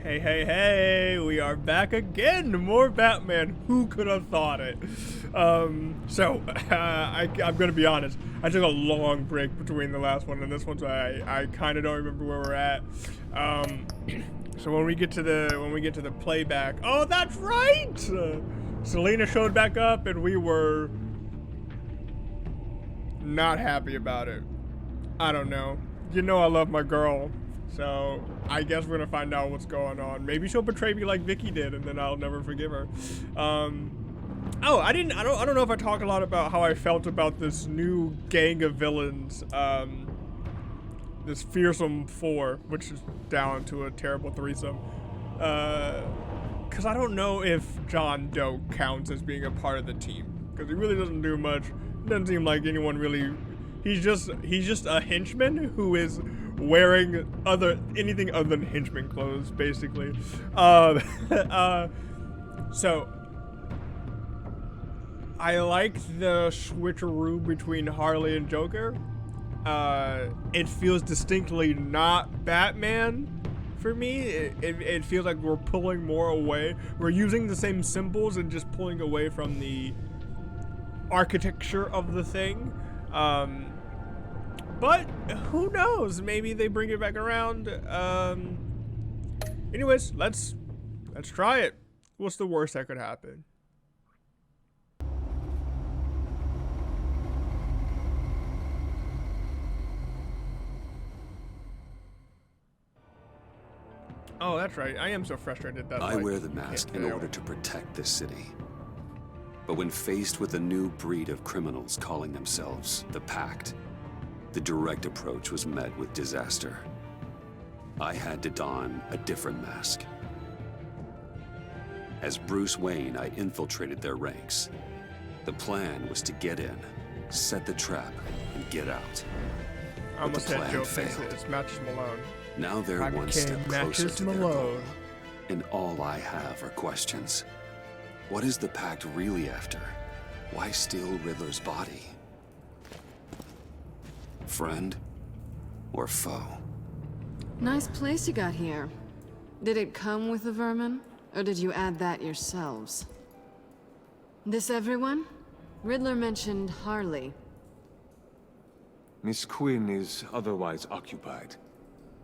Hey, hey, hey, we are back again. More Batman. Who could have thought it? I'm going to be honest. I took a long break between the last one and this one, so I kind of don't remember where we're at. So when we get to the playback, oh, that's right! Selena showed back up and we were not happy about it. I don't know. You know I love my girl. So I guess we're gonna find out what's going on. Maybe she'll betray me like Vicky did, and then I'll never forgive her. Oh, I don't know if I talk a lot about how I felt about this new gang of villains. This fearsome four, which is down to a terrible threesome. Cause I don't know if John Doe counts as being a part of the team, cause he really doesn't do much. It doesn't seem like anyone really. He's just a henchman who is wearing anything other than henchman clothes, basically. So I like the switcheroo between Harley and Joker. It feels distinctly not Batman for me. It feels like we're pulling more away. We're using the same symbols and just pulling away from the architecture of the thing. But who knows? Maybe they bring it back around. Anyways, let's try it. What's the worst that could happen? Oh, that's right. I am so frustrated that I wear the mask in order to protect this city. But when faced with a new breed of criminals calling themselves the Pact, the direct approach was met with disaster. I had to don a different mask. As Bruce Wayne, I infiltrated their ranks. The plan was to get in, set the trap, and get out. I almost had Joe failed. It's Matches Malone. Now they're one step closer to their goal. And all I have are questions. What is the Pact really after? Why steal Riddler's body? Friend or foe? Nice place you got here. Did it come with the vermin, or did you add that yourselves? This everyone? Riddler mentioned Harley. Miss Quinn is otherwise occupied.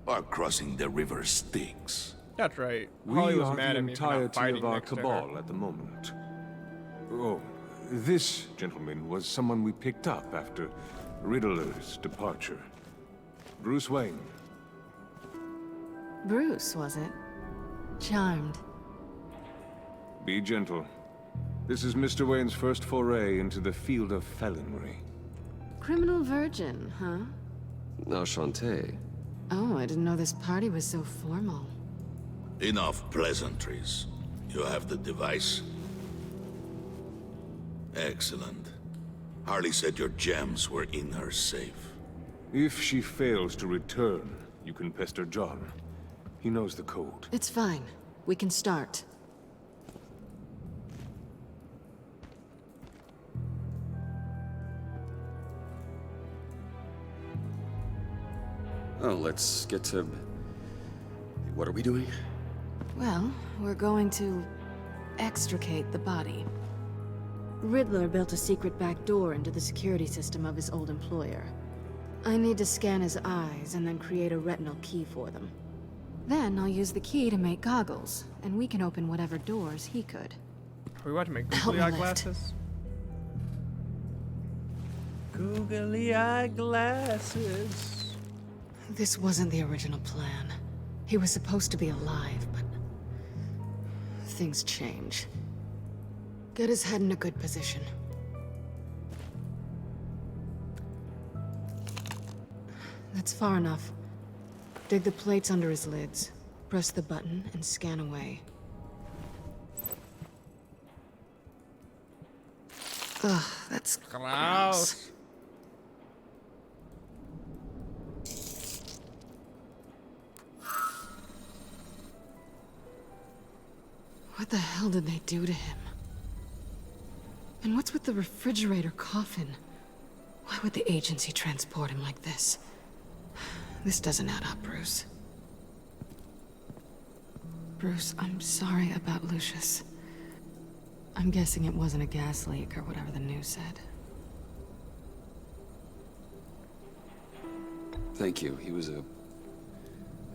Are crossing the river Styx. That's right. We Holly was are mad the at me for not entirety fighting of our next to her. cabal at the moment. Oh, this gentleman was someone we picked up after Riddler's departure. Bruce Wayne. Bruce, was it? Charmed. Be gentle. This is Mr. Wayne's first foray into the field of felonry. Criminal virgin, huh? Enchanté. Oh, I didn't know this party was so formal. Enough pleasantries. You have the device? Excellent. Harley said your gems were in her safe. If she fails to return, you can pester John. He knows the code. It's fine. We can start. Oh, let's get to... What are we doing? Well, we're going to extricate the body. Riddler built a secret back door into the security system of his old employer. I need to scan his eyes and then create a retinal key for them. Then I'll use the key to make goggles, and we can open whatever doors he could. Are we about to make Help googly me eye lift. glasses? Googly eye glasses. This wasn't the original plan. He was supposed to be alive, but things change. Get his head in a good position. That's far enough. Dig the plates under his lids. Press the button and scan away. Ugh, that's gross. What the hell did they do to him? And what's with the refrigerator coffin? Why would the agency transport him like this? This doesn't add up, Bruce. Bruce, I'm sorry about Lucius. I'm guessing it wasn't a gas leak or whatever the news said. Thank you. He was a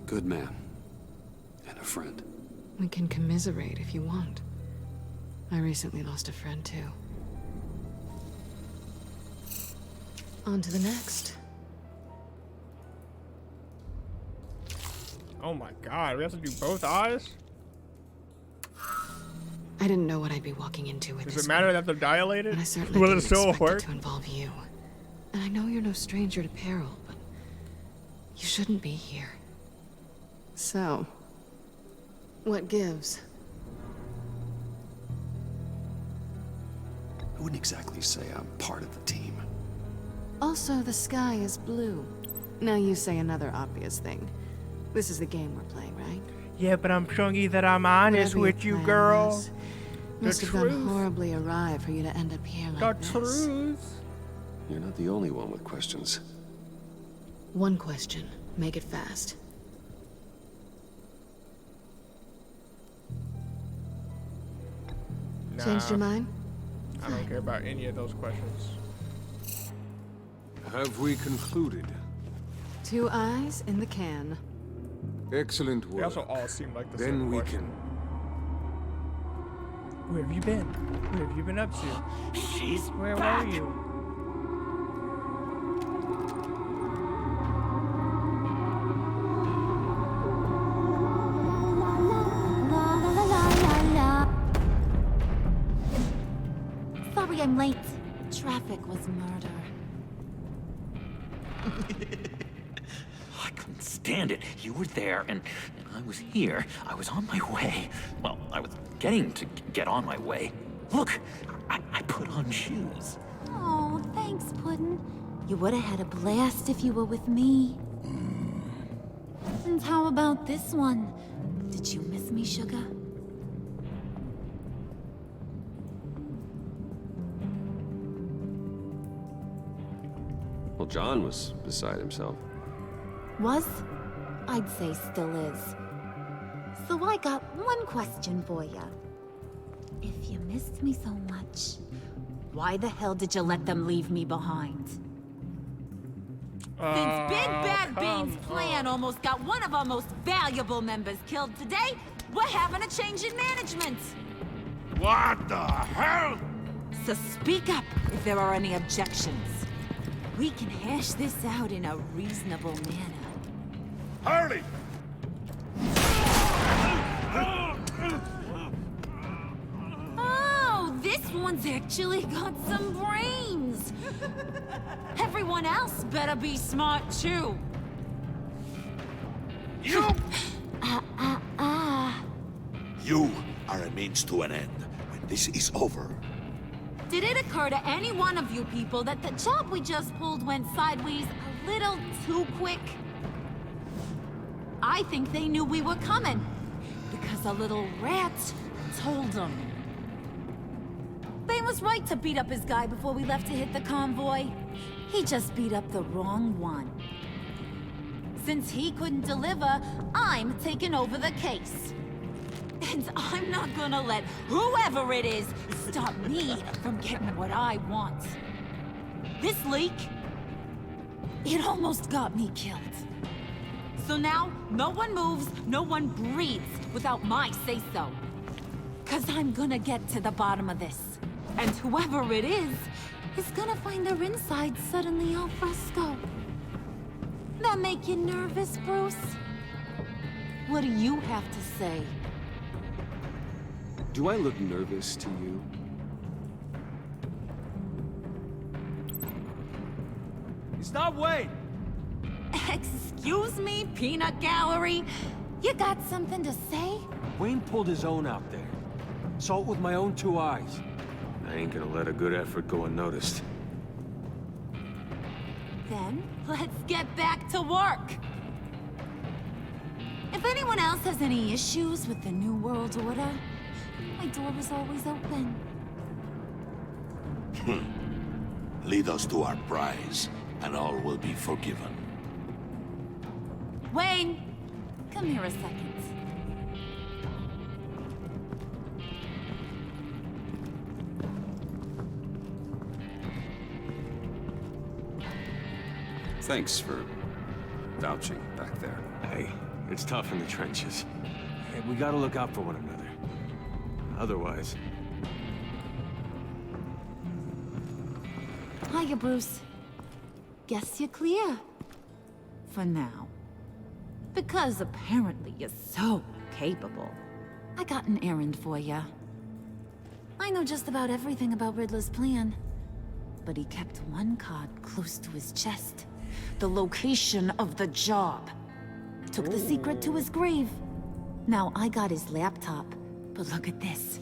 good man. And a friend. We can commiserate if you want. I recently lost a friend too. On to the next. Oh my god, we have to do both eyes? I didn't know what I'd be walking into with Does this it matter one, that they're dilated? but I certainly Will didn't it still expect work? it to involve you. And I know you're no stranger to peril, but you shouldn't be here. So, what gives? I wouldn't exactly say I'm part of the team. Also, the sky is blue. Now you say another obvious thing. This is the game we're playing, right? Yeah, but I'm showing you that I'm honest Whatever your with you, plan girl. was, must have truth. gone horribly awry for you to end up here The like this. truth. You're not the only one with questions. One question. Make it fast. Changed your mind? I don't care about any of those questions. Have we concluded? 2 eyes in the can. Excellent They work. also all seem like the Then same we question. can... Where have you been? What have you been up to? She's Where back. were you? Sorry I'm late. Traffic was murder. I couldn't stand it. You were there, and I was here. I was on my way. Well, I was getting to get on my way. Look, I put on shoes. Oh, thanks, Puddin'. You would have had a blast if you were with me. And how about this one? Did you miss me, sugar? Well, John was beside himself. Was? I'd say still is. So I got one question for ya. If you missed me so much, why the hell did you let them leave me behind? Since Big Bad come Bean's plan almost got one of our most valuable members killed today, we're having a change in management. What the hell? So speak up if there are any objections. We can hash this out in a reasonable manner. Harley! Oh, this one's actually got some brains. Everyone else better be smart too. You! You are a means to an end. When this is over, Did it occur to any one of you people that the job we just pulled went sideways a little too quick? I think they knew we were coming, because a little rat told them. Bane was right to beat up his guy before we left to hit the convoy. He just beat up the wrong one. Since he couldn't deliver, I'm taking over the case. And I'm not gonna let whoever it is stop me from getting what I want. This leak, it almost got me killed. So now, no one moves, no one breathes without my say-so. 'Cause I'm gonna get to the bottom of this. And whoever it is gonna find their insides suddenly al fresco. That make you nervous, Bruce? What do you have to say? Do I look nervous to you? Stop, wait! Excuse me, peanut gallery? You got something to say? Wayne pulled his own out there. Saw it with my own 2 eyes. I ain't gonna let a good effort go unnoticed. Then, let's get back to work. If anyone else has any issues with the New World Order, my door is always open. lead us to our prize, and all will be forgiven. Wayne, come here a second. Thanks for vouching back there. Hey, it's tough in the trenches. And we gotta look out for one another. Otherwise... Hiya, Bruce. Guess you're clear. For now. Because apparently you're so capable. I got an errand for you. I know just about everything about Riddler's plan. But he kept one card close to his chest. The location of the job. Took the secret to his grave. Now I got his laptop. But look at this.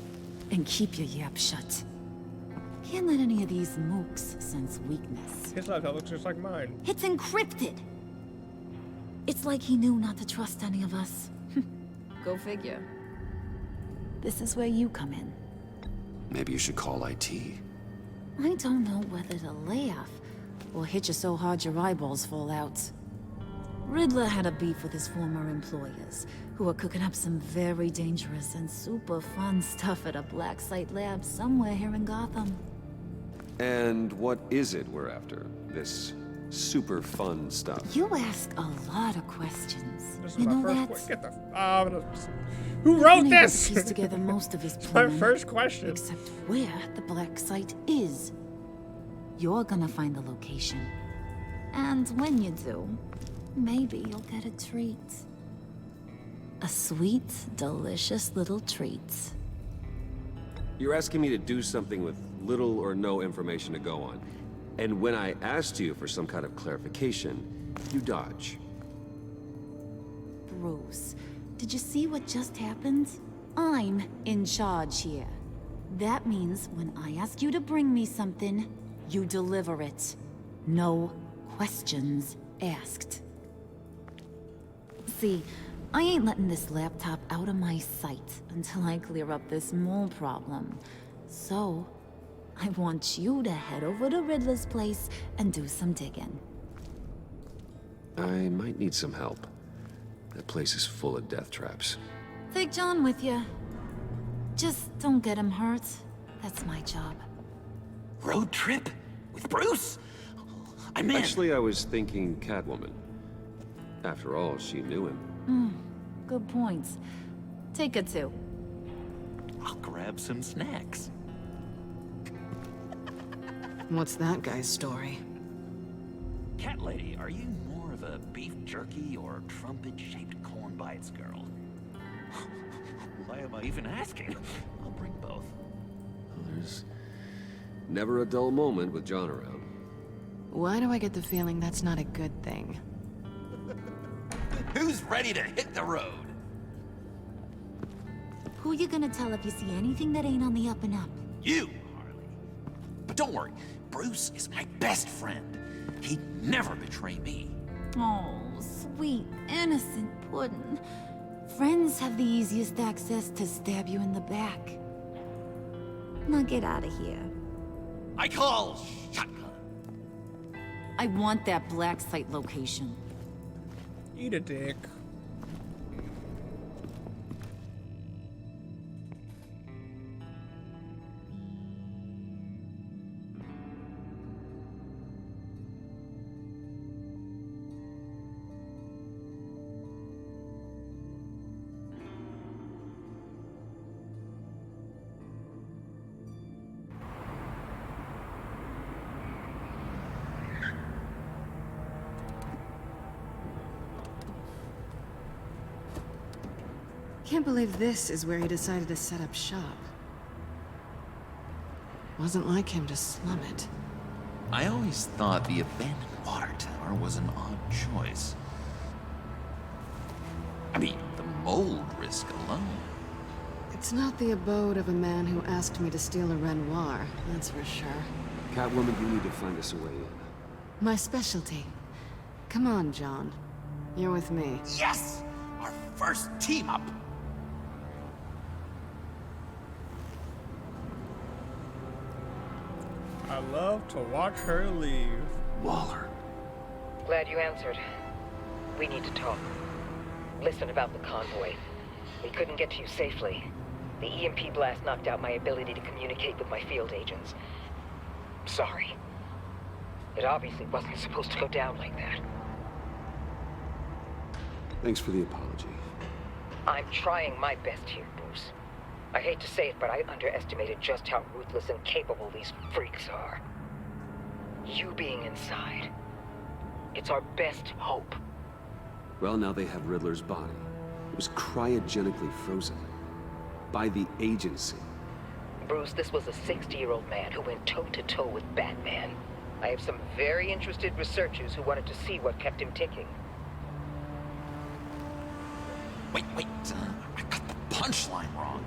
And keep your yap shut. Can't let any of these mooks sense weakness. His laptop looks just like mine. It's encrypted! It's like he knew not to trust any of us. Go figure. This is where you come in. Maybe you should call IT. I don't know whether to laugh or hit you so hard your eyeballs fall out. Riddler had a beef with his former employers, who were cooking up some very dangerous and super fun stuff at a black site lab somewhere here in Gotham. And what is it we're after? This super fun stuff? You ask a lot of questions. This is You my know first that? Who wrote Been able to this? piece together most of his My plan, first question. except where the black site is. You're gonna find the location. And when you do, maybe you'll get a treat. A sweet, delicious little treat. You're asking me to do something with little or no information to go on. And when I asked you for some kind of clarification, you dodge. Bruce, did you see what just happened? I'm in charge here. That means when I ask you to bring me something, you deliver it. No questions asked. See, I ain't letting this laptop out of my sight until I clear up this mole problem. So, I want you to head over to Riddler's place and do some digging. I might need some help. That place is full of death traps. Take John with you. Just don't get him hurt. That's my job. Road trip? With Bruce? I'm in. Actually, I was thinking Catwoman. After all, she knew him. Good point. Take it too. I'll grab some snacks. What's that guy's story? Cat lady, are you more of a beef jerky or trumpet-shaped corn bites girl? Why am I even asking? I'll bring both. There's never a dull moment with John around. Why do I get the feeling that's not a good thing? Who's ready to hit the road? Who you gonna tell if you see anything that ain't on the up and up? You, Harley. But don't worry, Bruce is my best friend. He'd never betray me. Oh, sweet, innocent puddin'. Friends have the easiest access to stab you in the back. Now get out of here. I call shotgun. I want that black site location. Eat a dick. Can't believe this is where he decided to set up shop. Wasn't like him to slum it. I always thought the abandoned water tower was an odd choice. I mean, the mold risk alone. It's not the abode of a man who asked me to steal a Renoir, that's for sure. Catwoman, you need to find us a way in. My specialty. Come on, John. You're with me. Yes! Our first team up! I love to watch her leave. Waller. Glad you answered. We need to talk. Listen about the convoy. We couldn't get to you safely. The EMP blast knocked out my ability to communicate with my field agents. Sorry. It obviously wasn't supposed to go down like that. Thanks for the apology. I'm trying my best here, Bruce. I hate to say it, but I underestimated just how ruthless and capable these freaks are. You being inside, it's our best hope. Well, now they have Riddler's body. It was cryogenically frozen. By the agency. Bruce, this was a 60-year-old man who went toe-to-toe with Batman. I have some very interested researchers who wanted to see what kept him ticking. Wait, I got the punchline wrong.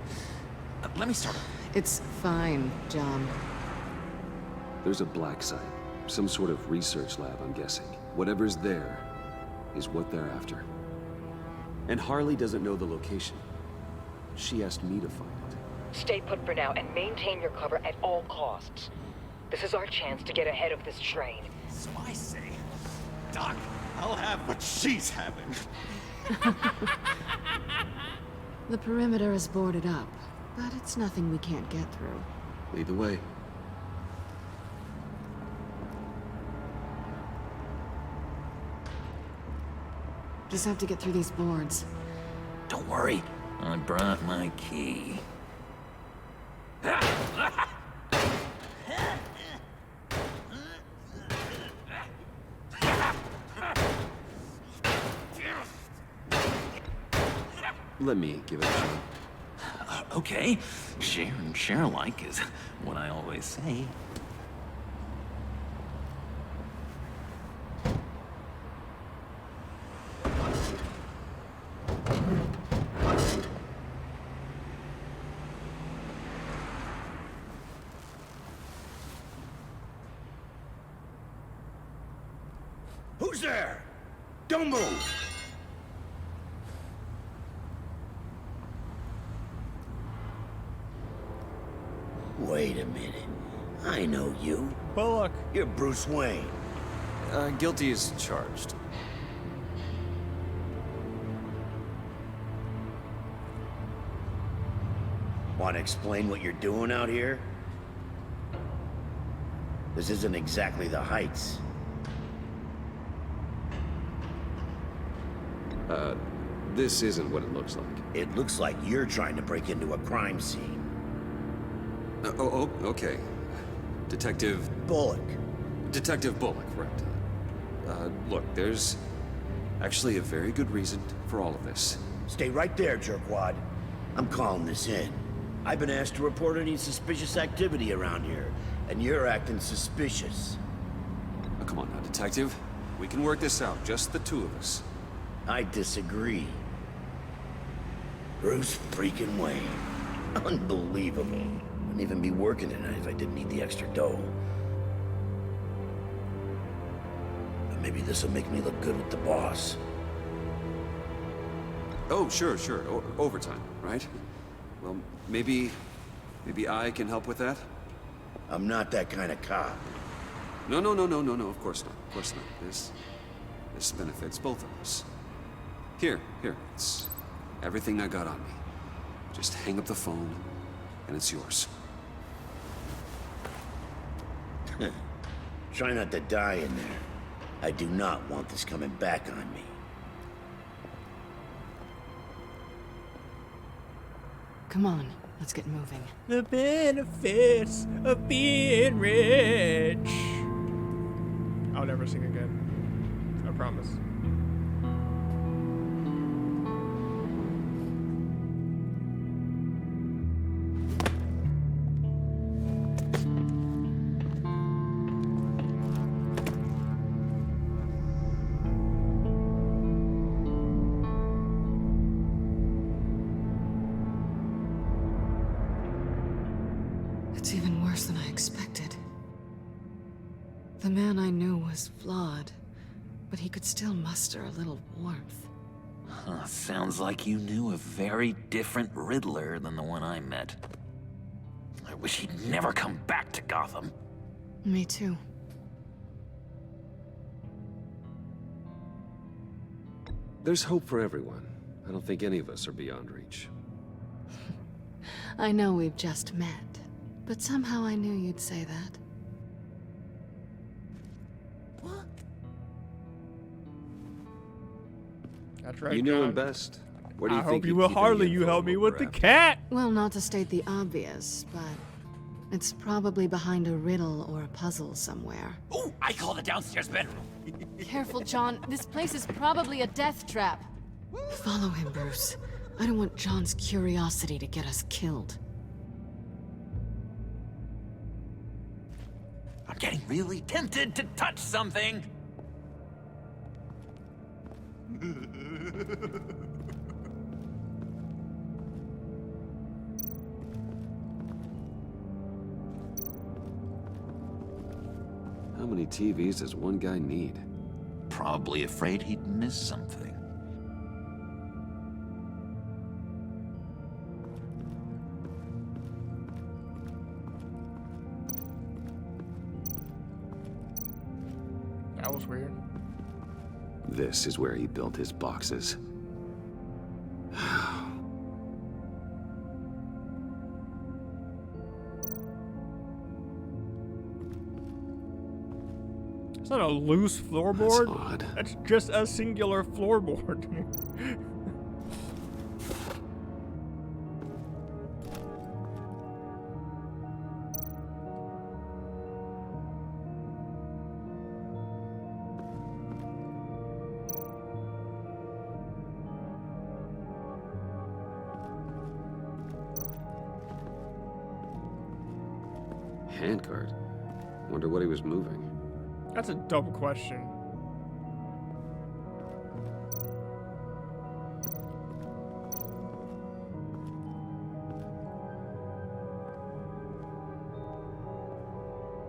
Let me start over. It's fine, John. There's a black site. Some sort of research lab, I'm guessing. Whatever's there is what they're after. And Harley doesn't know the location. She asked me to find it. Stay put for now and maintain your cover at all costs. This is our chance to get ahead of this train. So I say, Doc, I'll have what she's having. The perimeter is boarded up, but it's nothing we can't get through. Lead the way. Just have to get through these boards. Don't worry, I brought my key. Let me give it a shot. Okay, share and share alike is what I always say. Who's there? Don't move! Wait a minute. I know you. Bullock. You're Bruce Wayne. Guilty as charged. Want to explain what you're doing out here? This isn't exactly the Heights. This isn't what it looks like. It looks like you're trying to break into a crime scene. Okay. Detective Bullock. Detective Bullock, right. Look, there's actually a very good reason for all of this. Stay right there, jerkwad. I'm calling this in. I've been asked to report any suspicious activity around here, and you're acting suspicious. Oh, come on now, Detective. We can work this out, just the two of us. I disagree. Bruce freaking Wayne. Unbelievable. Wouldn't even be working tonight if I didn't need the extra dough. But maybe this'll make me look good with the boss. Oh, sure. Overtime, right? Well, maybe I can help with that? I'm not that kind of cop. No, of course not. Of course not. This benefits both of us. Here, it's everything I got on me. Just hang up the phone, and it's yours. Try not to die in there. I do not want this coming back on me. Come on, let's get moving. The benefits of being rich. I'll never sing again. I promise. It's even worse than I expected. The man I knew was flawed, but he could still muster a little warmth. Huh, sounds like you knew a very different Riddler than the one I met. I wish he'd never come back to Gotham. Me too. There's hope for everyone. I don't think any of us are beyond reach. I know we've just met, but somehow I knew you'd say that. That's right, You knew him John. best. Where do you I think hope you he'd will keep any hardly you info help me while with we're the after? cat. Well, not to state the obvious, but it's probably behind a riddle or a puzzle somewhere. Oh, I call the downstairs bedroom. Careful, John. This place is probably a death trap. Follow him, Bruce. I don't want John's curiosity to get us killed. I'm getting really tempted to touch something. How many TVs does one guy need? Probably afraid he'd miss something. That was weird. This is where he built his boxes. It's not a loose floorboard. That's odd. That's just a singular floorboard. Handcart. Wonder what he was moving. That's a dumb question.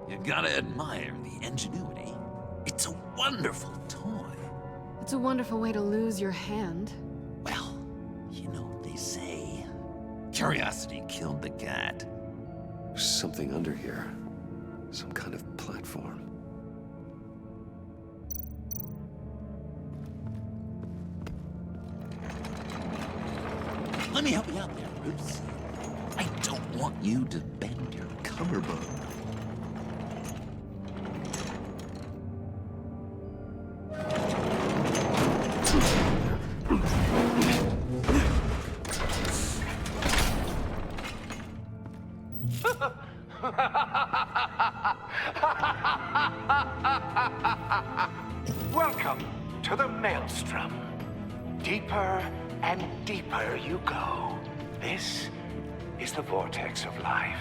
You gotta admire the ingenuity. It's a wonderful toy. It's a wonderful way to lose your hand. Well, you know what they say. Curiosity killed the cat. There's something under here. Some kind of platform. Let me help you out there, Bruce. I don't want you to bend your cummerbund. Welcome to the Maelstrom. Deeper and deeper you go. This is the vortex of life,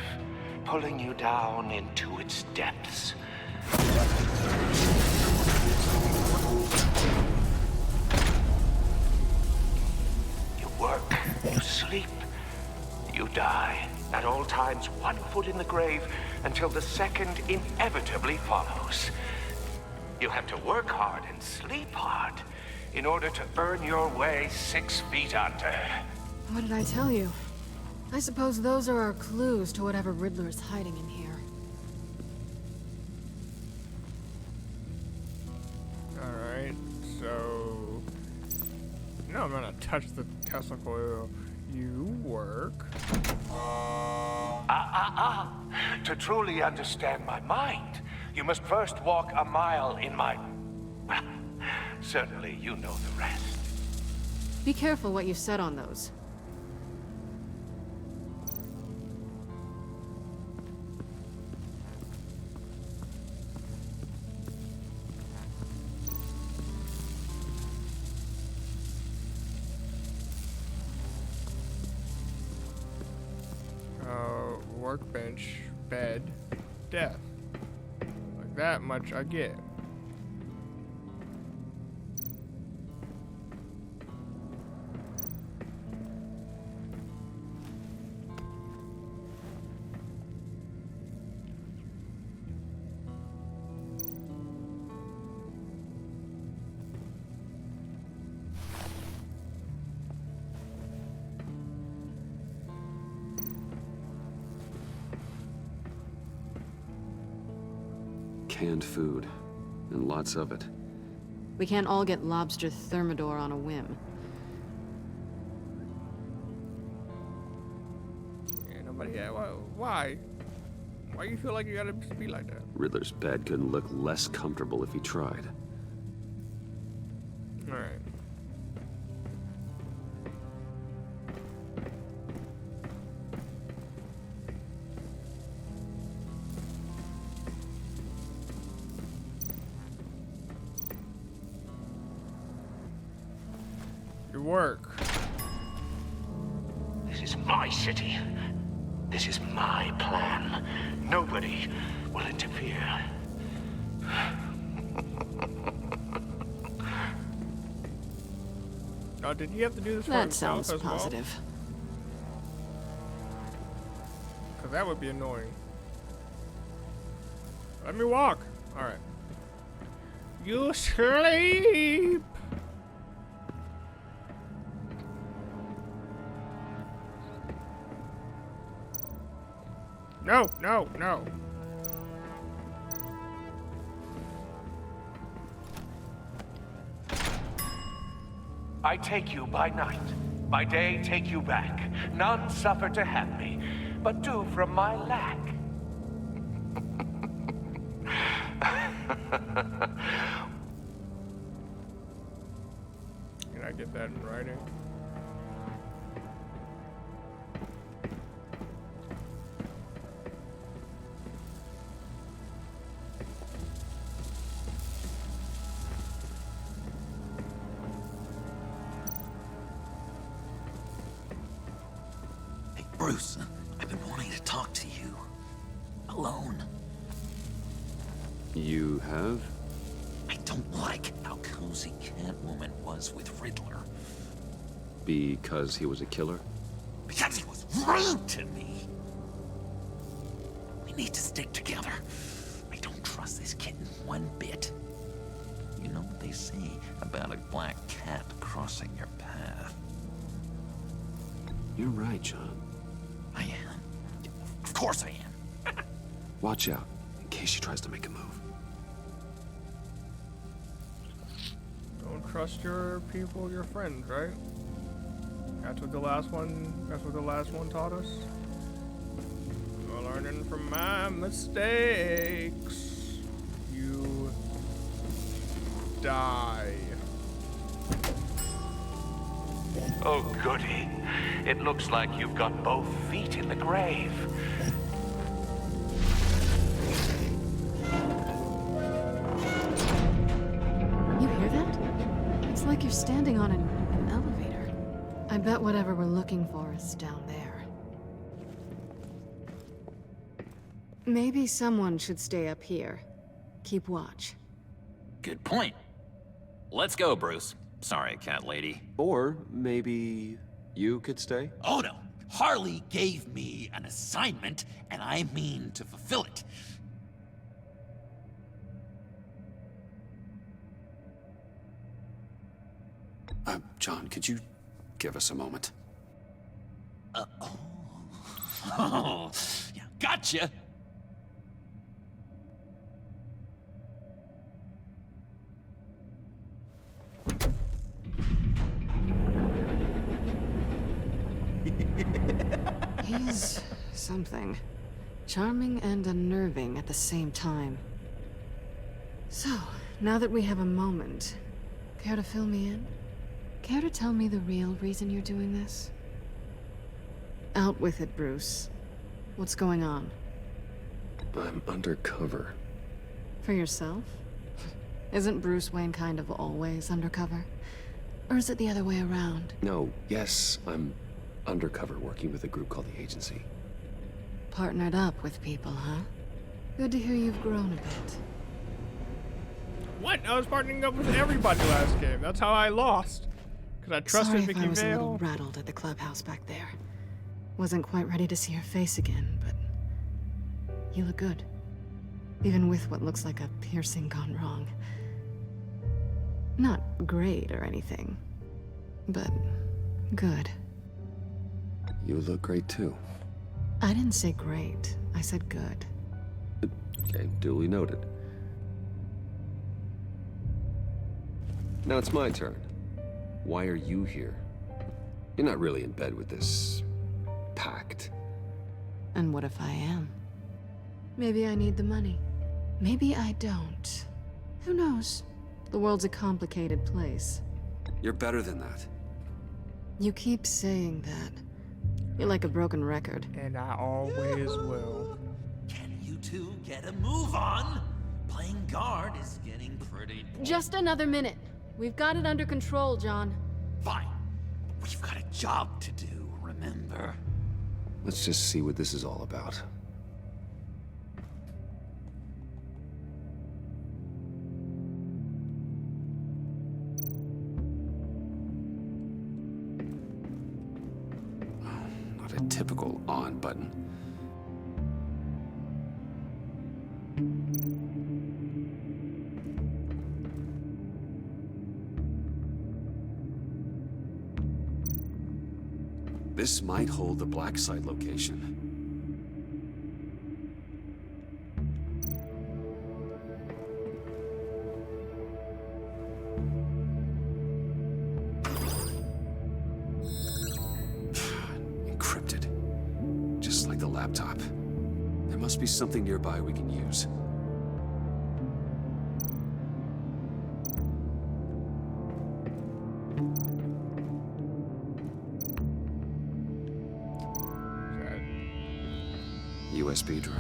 pulling you down into its depths. You work, you sleep, you die. At all times, one foot in the grave until the second inevitably follows. You have to work hard and sleep hard in order to earn your way 6 feet under. What did I tell you? I suppose those are our clues to whatever Riddler is hiding in here. Alright, so... No, I'm not gonna touch the Tesla coil. You work. To truly understand my mind, you must first walk a mile in my... Well, certainly you know the rest. Be careful what you said on those. Workbench, bed, death. Like that much I get. Canned food, and lots of it. We can't all get lobster thermidor on a whim. Yeah, nobody. Yeah, why? Why you feel like you gotta just be like that? Riddler's bed couldn't look less comfortable if he tried. All right. work. This is my city. This is my plan. Nobody will interfere. Oh, did he have to do this for That himself sounds as well? positive. Because that would be annoying. Let me walk. Alright. You sleep. No, no, no. I take you by night. By day, take you back. None suffer to have me, but do from my lack. Can I get that in writing? Hey, Bruce, I've been wanting to talk to you. Alone. You have? I don't like how cozy Catwoman was with Riddler. Because he was a killer? Because he was rude to me. We need to stick together. I don't trust this kitten one bit. You know what they say about a black cat crossing your path? You're right, John. I am. Of course I am. Watch out, in case she tries to make a move. Don't trust your people, your friends, right? That's what the last one taught us. We're learning from my mistakes. You die. Oh, goody. It looks like you've got both feet in the grave. You hear that? It's like you're standing on an elevator. I bet whatever we're looking for is down there. Maybe someone should stay up here. Keep watch. Good point. Let's go, Bruce. Sorry, cat lady. Or maybe you could stay? Oh no. Harley gave me an assignment, and I mean to fulfill it. John, could you give us a moment? Oh, yeah, gotcha. He's something. Charming and unnerving at the same time. So, now that we have a moment, care to fill me in? Care to tell me the real reason you're doing this? Out with it, Bruce. What's going on? I'm undercover. For yourself? Isn't Bruce Wayne kind of always undercover? Or is it the other way around? No, yes, I'm undercover working with a group called the Agency. Partnered up with people, huh? Good to hear you've grown a bit. What? I was partnering up with everybody last game. That's how I lost. Because I trusted Sorry if Vicky I was a little Vale. rattled at the clubhouse back there. Wasn't quite ready to see her face again, but you look good. Even with what looks like a piercing gone wrong. Not great or anything, but good. You look great too. I didn't say great. I said good. Okay, duly noted. Now it's my turn. Why are you here? You're not really in bed with this pact. And what if I am? Maybe I need the money. Maybe I don't. Who knows? The world's a complicated place. You're better than that. You keep saying that. You're like a broken record. And I always will. Can you two get a move on? Playing guard is getting pretty... Just another minute. We've got it under control, John. Fine. We've got a job to do, remember? Let's just see what this is all about. Not a typical on button. This might hold the black site location. Encrypted. Just like the laptop. There must be something nearby we can use. USB drive.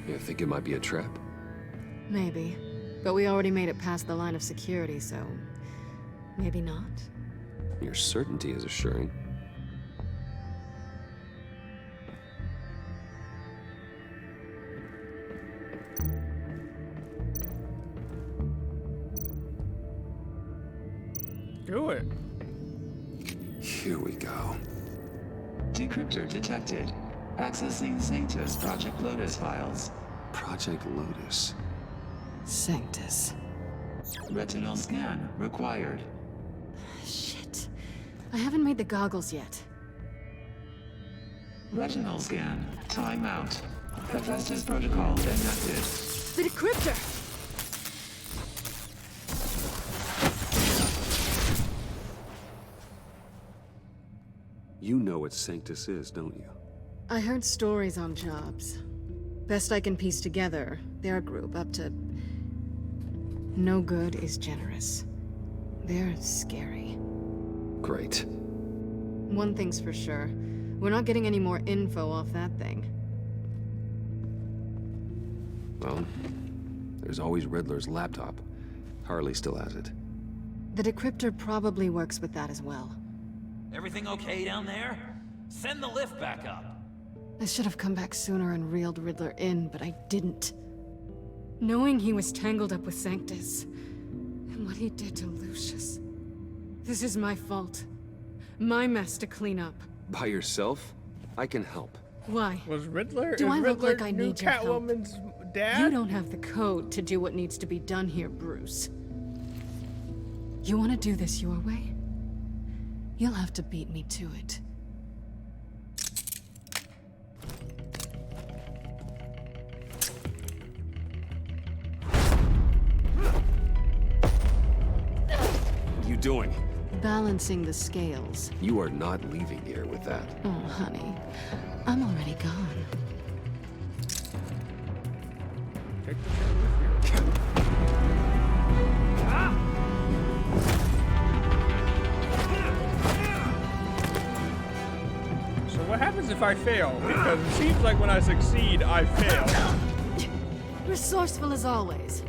You think it might be a trap? Maybe. But we already made it past the line of security, so... maybe not? Your certainty is assuring. Do it. Here we go. Decryptor detected. Accessing Sanctus Project Lotus files. Project Lotus. Sanctus. Retinal scan required. Shit. I haven't made the goggles yet. Retinal scan. Timeout. Hephaestus protocol enacted. The decryptor! You know what Sanctus is, don't you? I heard stories on jobs. Best I can piece together, they're a group up to... no good is generous. They're scary. Great. One thing's for sure. We're not getting any more info off that thing. Well, there's always Riddler's laptop. Harley still has it. The decryptor probably works with that as well. Everything okay down there? Send the lift back up. I should have come back sooner and reeled Riddler in, but I didn't. Knowing he was tangled up with Sanctus, and what he did to Lucius. This is my fault. My mess to clean up. By yourself? I can help. Why? Was Riddler? Do is I look Riddler like I new need your help? Catwoman's dad? You don't have the code to do what needs to be done here, Bruce. You want to do this your way? You'll have to beat me to it. What are you doing? Balancing the scales. You are not leaving here with that. Oh, honey. I'm already gone. So what happens if I fail? Because it seems like when I succeed, I fail. Resourceful as always.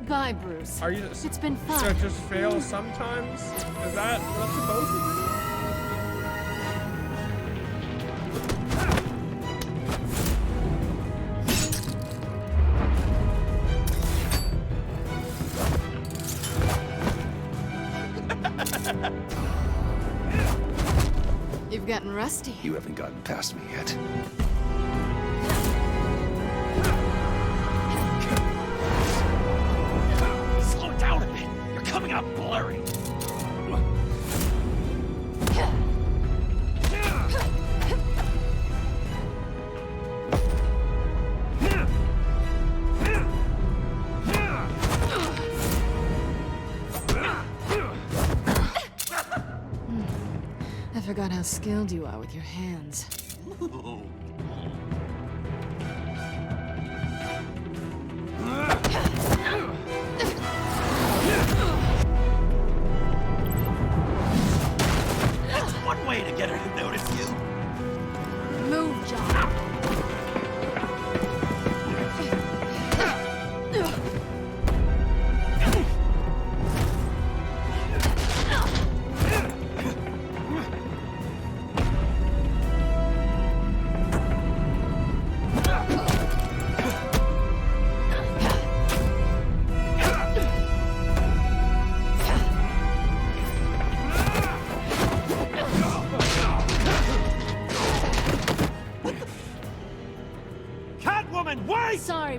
Bye, Bruce. Are you? It's been fun. So just fail sometimes? Is that what I'm supposed to do? You've gotten rusty. You haven't gotten past me yet. Slow down a bit. You're coming out blurry. I forgot how skilled you are with your hands.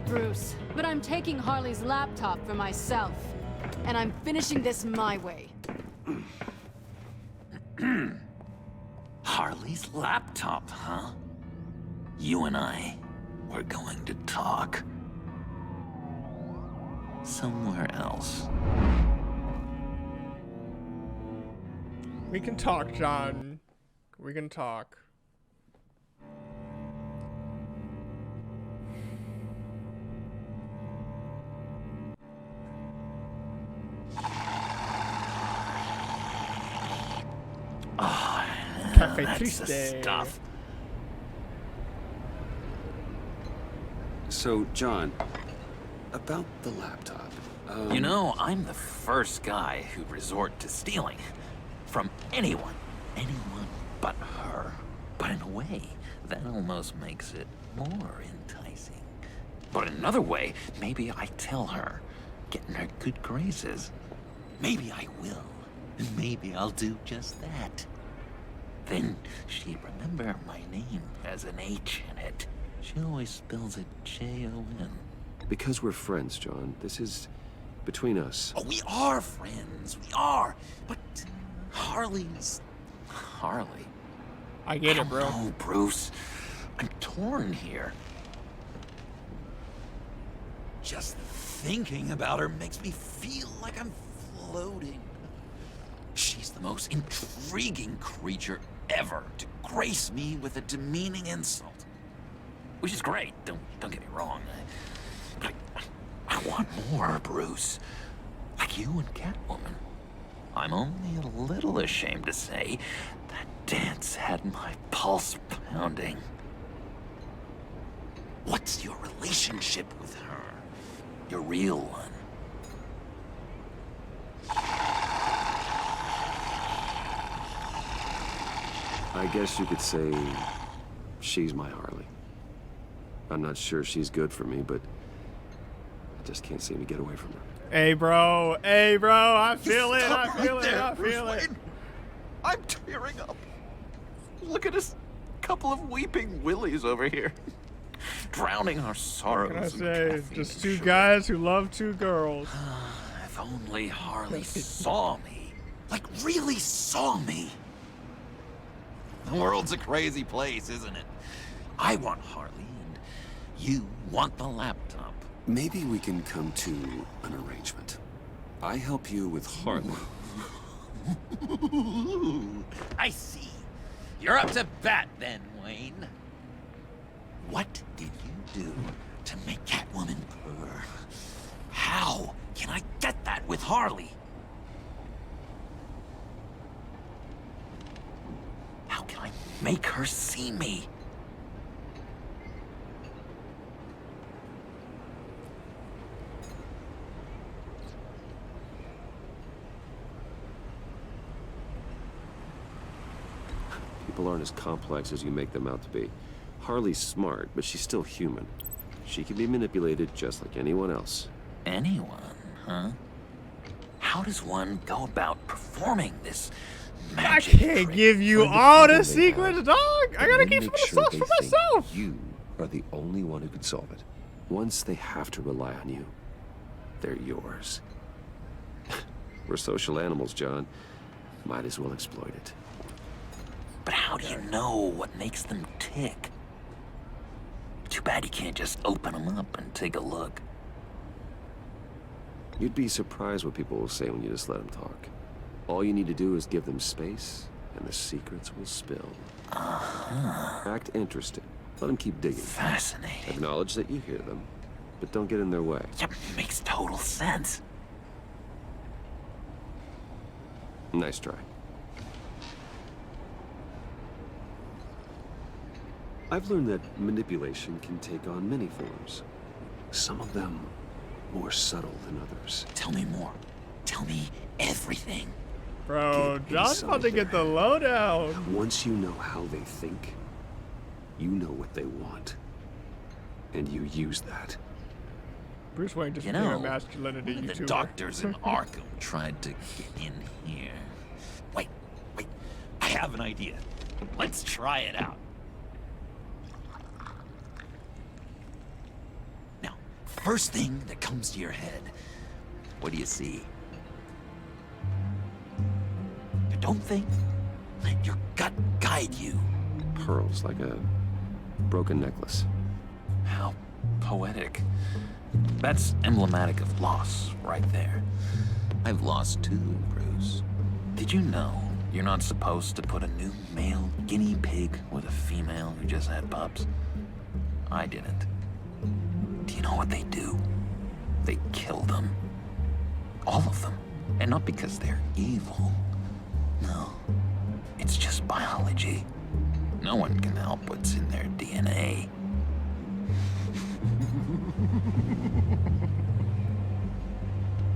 Bruce, but I'm taking Harley's laptop for myself. And I'm finishing this my way. Harley's laptop, huh? You and I, we're going to talk. Somewhere else. We can talk, John. We can talk. Cafe That's the Triste. stuff. So, John, about the laptop. You know, I'm the first guy who'd resort to stealing. From anyone. Anyone but her. But in a way, that almost makes it more enticing. But in another way, maybe I tell her, get in her good graces. Maybe I will. And maybe I'll do just that. Then she'd remember my name has an H in it. She always spells it J-O-N. Because we're friends, John. This is between us. Oh, we are friends. We are. But Harley's... Harley. I get it, bro. Oh, Bruce. I'm torn here. Just thinking about her makes me feel like I'm floating. She's the most intriguing creature ever to grace me with a demeaning insult. Which is great, don't get me wrong. But I want more, Bruce. Like you and Catwoman. I'm only a little ashamed to say that dance had my pulse pounding. What's your relationship with her? Your real one? I guess you could say she's my Harley. I'm not sure she's good for me, but I just can't seem to get away from her. Hey, bro. Hey, bro. I feel it. I feel it. I feel it. I'm tearing up. Look at us. Couple of weeping willies over here. Drowning our sorrows. What can I in say? caffeine Just and two sugar. guys who love two girls. If only Harley saw me. Like, really saw me. The world's a crazy place, isn't it? I want Harley, and you want the laptop. Maybe we can come to an arrangement. I help you with Harley. I see. You're up to bat then, Wayne. What did you do to make Catwoman purr? How can I get that with Harley? How can I make her see me? People aren't as complex as you make them out to be. Harley's smart, but she's still human. She can be manipulated just like anyone else. Anyone, huh? How does one go about performing this I magic can't trick? give you Find the all the problem they secrets, have, dog. I and gotta then keep some make of the sure sauce they for think myself. You are the only one who can solve it. Once they have to rely on you, they're yours. We're social animals, John. Might as well exploit it. But how do you know what makes them tick? Too bad you can't just open them up and take a look. You'd be surprised what people will say when you just let them talk. All you need to do is give them space, and the secrets will spill. Act interested. Let them keep digging. Fascinating. Acknowledge that you hear them, but don't get in their way. Yep, makes total sense. Nice try. I've learned that manipulation can take on many forms. Some of them more subtle than others. Tell me more. Tell me everything. Bro, Give me John's some about to of get the their- lowdown. Once you know how they think, you know what they want. And you use that. Bruce Wayne just You became a know, masculinity one of the YouTuber. doctors in Arkham tried to get in here. Wait. I have an idea. Let's try it out. Now, first thing that comes to your head, what do you see? Don't think. Let your gut guide you. Pearls, like a broken necklace. How poetic. That's emblematic of loss, right there. I've lost too, Bruce. Did you know you're not supposed to put a new male guinea pig with a female who just had pups? I didn't. Do you know what they do? They kill them. All of them. And not because they're evil. No. It's just biology. No one can help what's in their DNA.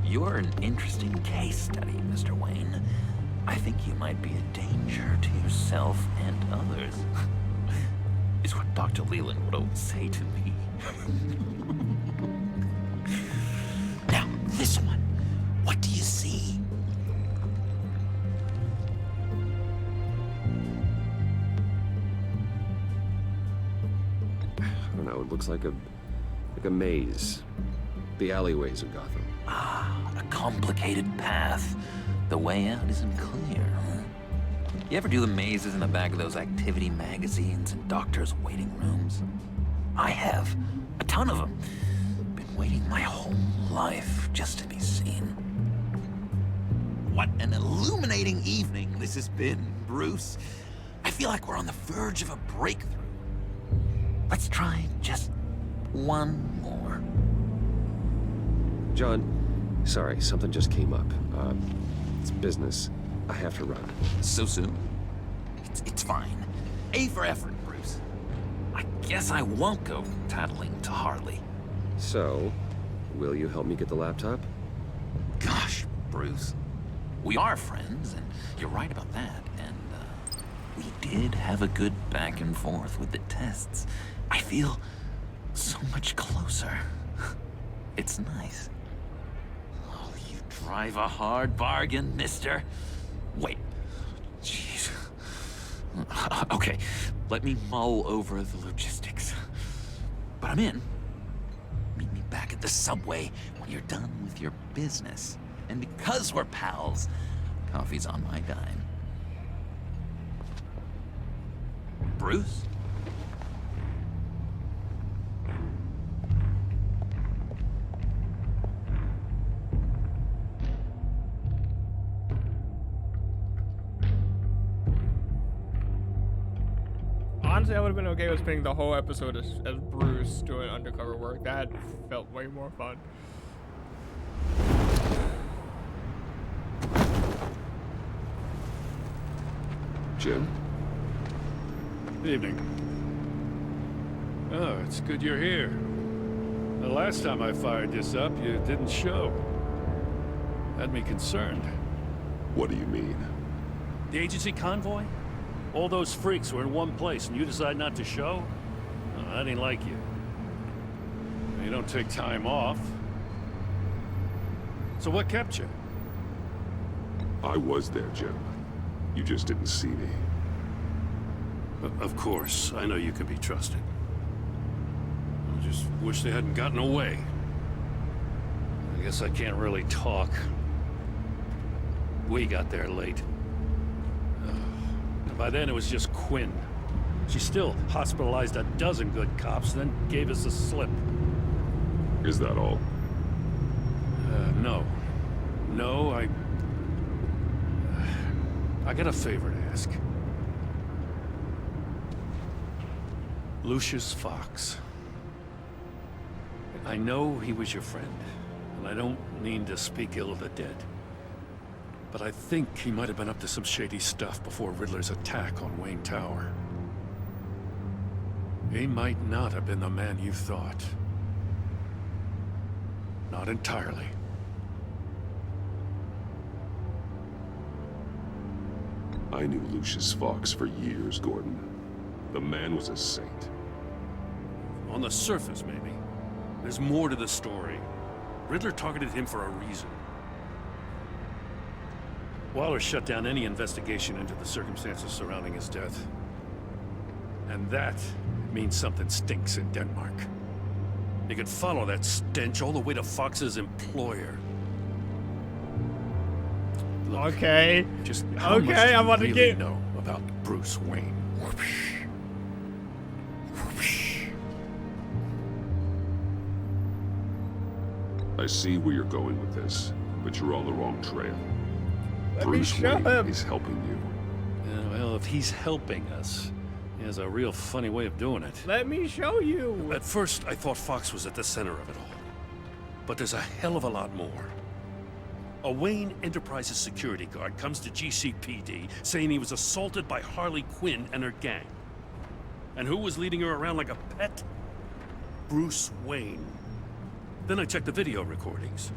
You're an interesting case study, Mr. Wayne. I think you might be a danger to yourself and others. Is what Dr. Leland would always say to me. Now, this one. What do you see? I don't know, it looks like a maze. The alleyways of Gotham. Ah, a complicated path. The way out isn't clear, huh? You ever do the mazes in the back of those activity magazines and doctors' waiting rooms? I have. A ton of them. Been waiting my whole life just to be seen. What an illuminating evening this has been, Bruce. I feel like we're on the verge of a breakthrough. Let's try just one more. John, sorry, something just came up. It's business. I have to run. So soon? It's fine. A for effort, Bruce. I guess I won't go tattling to Harley. So, will you help me get the laptop? Gosh, Bruce. We are friends, and you're right about that. And, we did have a good back and forth with the tests. I feel so much closer. It's nice. Oh, you drive a hard bargain, mister. Wait. Jeez. Okay, let me mull over the logistics. But I'm in. Meet me back at the subway when you're done with your business. And because we're pals, coffee's on my dime. Bruce? Honestly, I would have been okay with spending the whole episode as Bruce doing undercover work. That felt way more fun. Jim? Good evening. Oh, it's good you're here. The last time I fired this up, you didn't show. Had me concerned. What do you mean? The agency convoy? All those freaks were in one place and you decide not to show? Oh, I didn't like you. You don't take time off. So what kept you? I was there, Jim. You just didn't see me. Of course, I know you can be trusted. I just wish they hadn't gotten away. I guess I can't really talk. We got there late. By then it was just Quinn. She still hospitalized a dozen good cops, then gave us the slip. Is that all? No. No, I got a favor to ask. Lucius Fox. I know he was your friend, and I don't mean to speak ill of the dead. But I think he might have been up to some shady stuff before Riddler's attack on Wayne Tower. He might not have been the man you thought. Not entirely. I knew Lucius Fox for years, Gordon. The man was a saint. On the surface, maybe. There's more to the story. Riddler targeted him for a reason. Waller shut down any investigation into the circumstances surrounding his death. And that means something stinks in Denmark. You could follow that stench all the way to Fox's employer. Look, Okay. just how much do Okay, I'm you about to really get. know about Bruce Wayne? I see where you're going with this, but you're on the wrong trail. Let me Bruce show Wayne him. is helping you. Yeah, well, if he's helping us, he has a real funny way of doing it. Let me show you. At first, I thought Fox was at the center of it all. But there's a hell of a lot more. A Wayne Enterprises security guard comes to GCPD saying he was assaulted by Harley Quinn and her gang. And who was leading her around like a pet? Bruce Wayne. Then I checked the video recordings.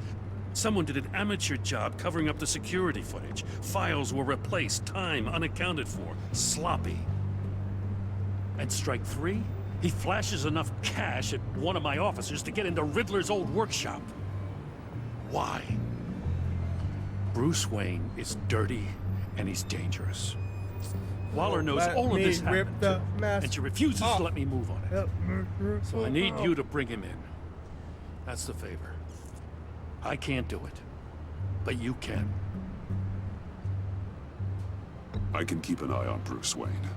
Someone did an amateur job covering up the security footage. Files were replaced, time unaccounted for, sloppy. And strike three? He flashes enough cash at one of my officers to get into Riddler's old workshop. Why? Bruce Wayne is dirty and he's dangerous. Waller knows Let all of me this rip happened, the too, mask and she refuses off. to let me move on it. Let me rip So I it need off. you to bring him in. That's the favor. I can't do it, but you can. I can keep an eye on Bruce Wayne.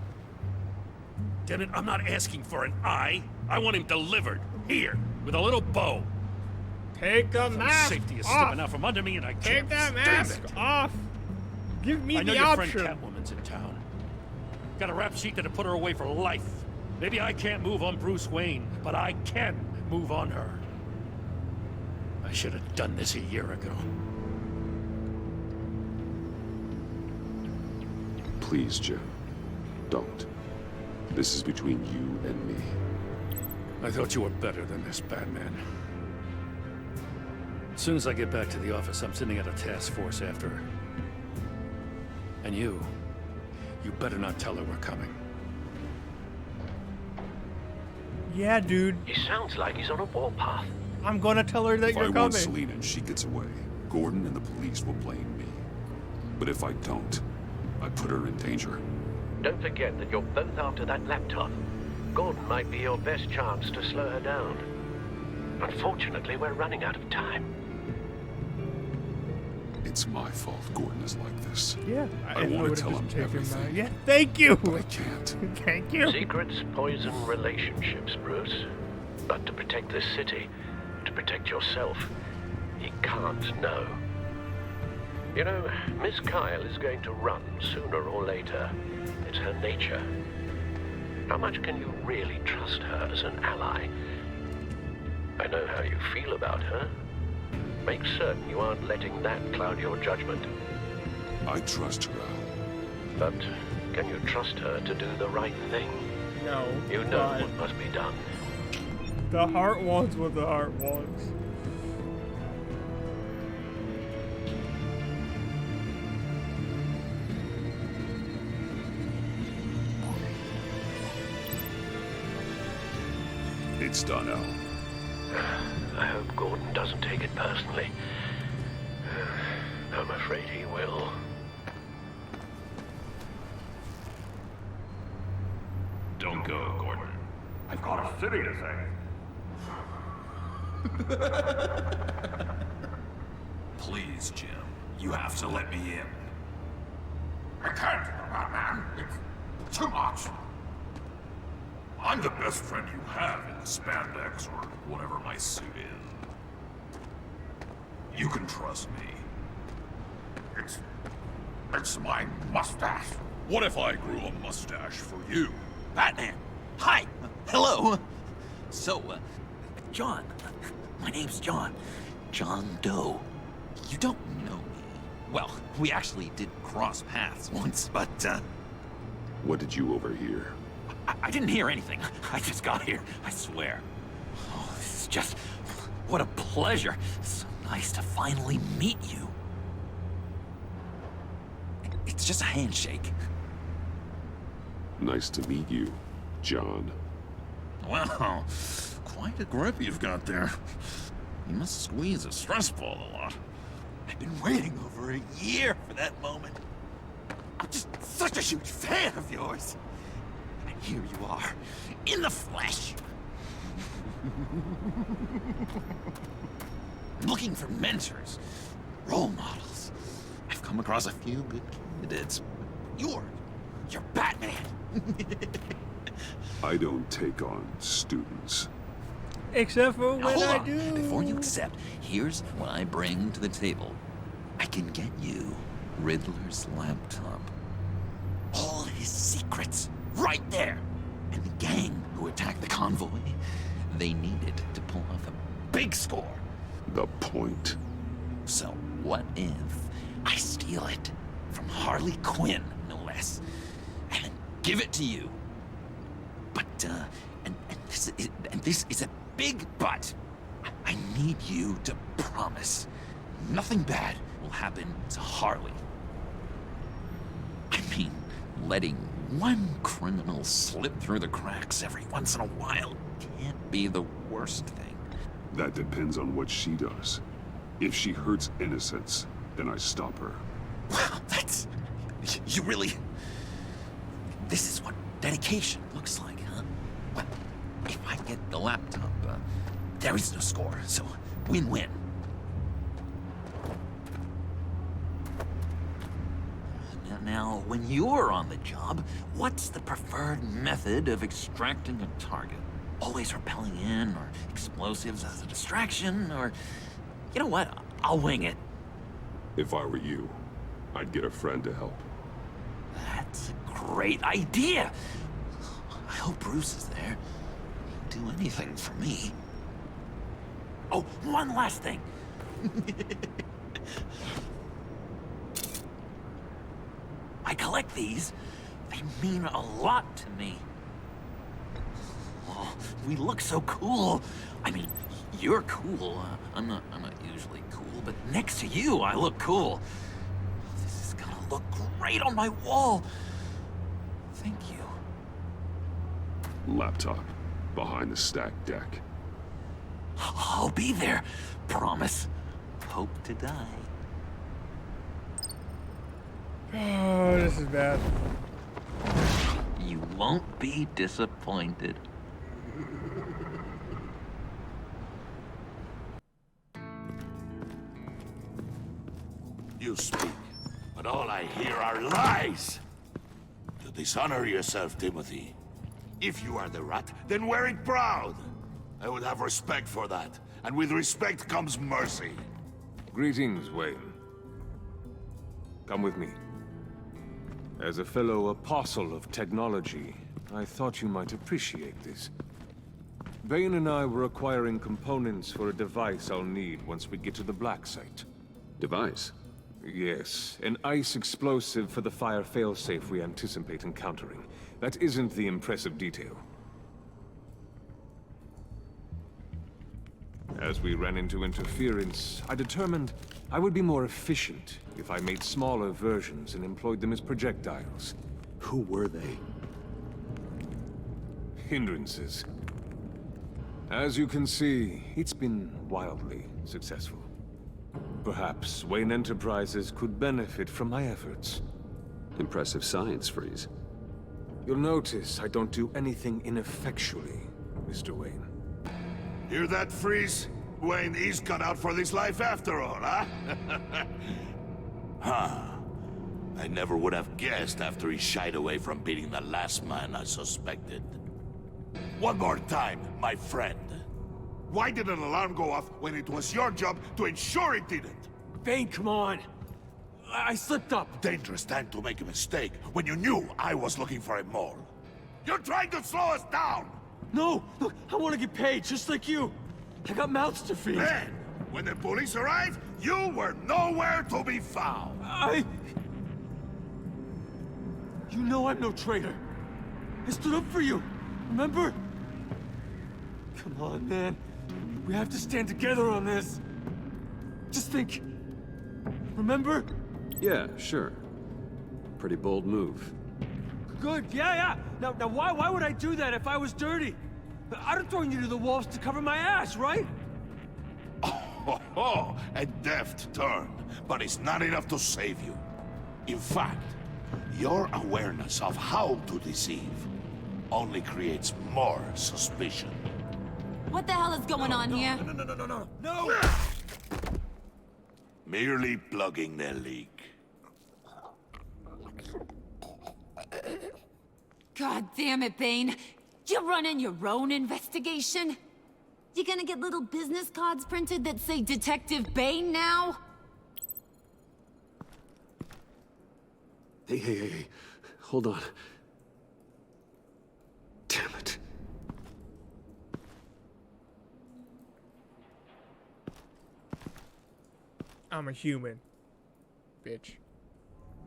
Damn it, I'm not asking for an eye. I want him delivered, here, with a little bow. Take the Some mask safety is off. slipping out from under me and I Take can't that stand mask it. off. Give me I know the your option. friend Catwoman's in town. Got a rap sheet that'll put her away for life. Maybe I can't move on Bruce Wayne, but I can move on her. I should have done this a year ago. Please, Jim. Don't. This is between you and me. I thought you were better than this, Batman. As soon as I get back to the office, I'm sending out a task force after her. And you better not tell her we're coming. Yeah, dude. He sounds like he's on a warpath. I'm gonna tell her that If you're I coming. want Selina and she gets away, Gordon and the police will blame me. But if I don't, I put her in danger. Don't forget that you're both after that laptop. Gordon might be your best chance to slow her down. Unfortunately, we're running out of time. It's my fault Gordon is like this. Yeah, I want to tell him everything. Yeah, thank you. But I can't. Thank you. Secrets poison relationships, Bruce. But to protect this city, to protect yourself, he can't know. You know, Miss Kyle is going to run sooner or later. It's her nature. How much can you really trust her as an ally? I know how you feel about her. Make certain you aren't letting that cloud your judgment. I trust her, Al. But can you trust her to do the right thing? No. You know but what must be done. the heart wants what the heart wants. It's done, Al. I hope Gordon doesn't take it personally. I'm afraid he will. Don't go, Gordon. I've got a city to save. Please, Jim. You have to let me in. I can't, Batman. It's too much. I'm the best friend you have in the spandex or whatever my suit is. You can trust me. It's my mustache. What if I grew a mustache for you? Batman! Hi! Hello! So, John. My name's John. John Doe. You don't know me. Well, we actually did cross paths once, but, What did you overhear? I didn't hear anything. I just got here, I swear. Oh, this is just... what a pleasure. It's so nice to finally meet you. It's just a handshake. Nice to meet you, John. Wow, quite a grip you've got there. You must squeeze a stress ball a lot. I've been waiting over a year for that moment. I'm just such a huge fan of yours. And here you are, in the flesh. I'm looking for mentors, role models. I've come across a few good candidates. You're Batman. I don't take on students. Except for when Hold I on. do. Before you accept, here's what I bring to the table. I can get you Riddler's laptop. All his secrets, right there. And the gang who attacked the convoy, they needed to pull off a big score. The point. So what if I steal it from Harley Quinn, no less, and then give it to you? But, and this is a big but. I need you to promise nothing bad will happen to Harley. I mean, letting one criminal slip through the cracks every once in a while can't be the worst thing. That depends on what she does. If she hurts innocents, then I stop her. Wow, that's... You really... This is what dedication looks like, huh? Well, if I get the laptop, there is no score, so win-win. Now, when you're on the job, what's the preferred method of extracting a target? Always rappelling in, or explosives as a distraction, or... You know what? I'll wing it. If I were you, I'd get a friend to help. That's a great idea! I hope Bruce is there. He'd do anything for me. Oh, one last thing. I collect these. They mean a lot to me. Oh, we look so cool. I mean, you're cool. I'm not usually cool, but next to you, I look cool. This is gonna look great on my wall. Thank you. Laptop. Behind the stacked deck. I'll be there. Promise. Hope to die. Oh, this is bad. You won't be disappointed. You speak, but all I hear are lies! You dishonor yourself, Timothy. If you are the rat, then wear it proud! I would have respect for that, and with respect comes mercy. Greetings, Wayne. Come with me. As a fellow apostle of technology, I thought you might appreciate this. Bane and I were acquiring components for a device I'll need once we get to the Black Site. Device? Yes, an ice explosive for the fire failsafe we anticipate encountering. That isn't the impressive detail. As we ran into interference, I determined I would be more efficient if I made smaller versions and employed them as projectiles. Who were they? Hindrances. As you can see, it's been wildly successful. Perhaps Wayne Enterprises could benefit from my efforts. Impressive science, Freeze. You'll notice I don't do anything ineffectually, Mr. Wayne. Hear that, Freeze? Wayne is cut out for this life after all, huh? Huh. I never would have guessed after he shied away from beating the last man I suspected. One more time, my friend. Why did an alarm go off when it was your job to ensure it didn't? Bane, come on! I slipped up! Dangerous time to make a mistake when you knew I was looking for a mole. You're trying to slow us down! No! Look, I want to get paid, just like you! I got mouths to feed! Then, when the police arrived, you were nowhere to be found! You know I'm no traitor! I stood up for you, remember? Come on, man. We have to stand together on this. Just think. Remember? Yeah, sure. Pretty bold move. Good, yeah. Now why would I do that if I was dirty? I'd have thrown you to the wolves to cover my ass, right? Oh, a deft turn, but it's not enough to save you. In fact, your awareness of how to deceive only creates more suspicion. What the hell is going on here? No! Merely plugging their leak. God damn it, Bane. You're running your own investigation? You gonna get little business cards printed that say Detective Bane now? Hey. Hold on. Damn it. I'm a human. Bitch.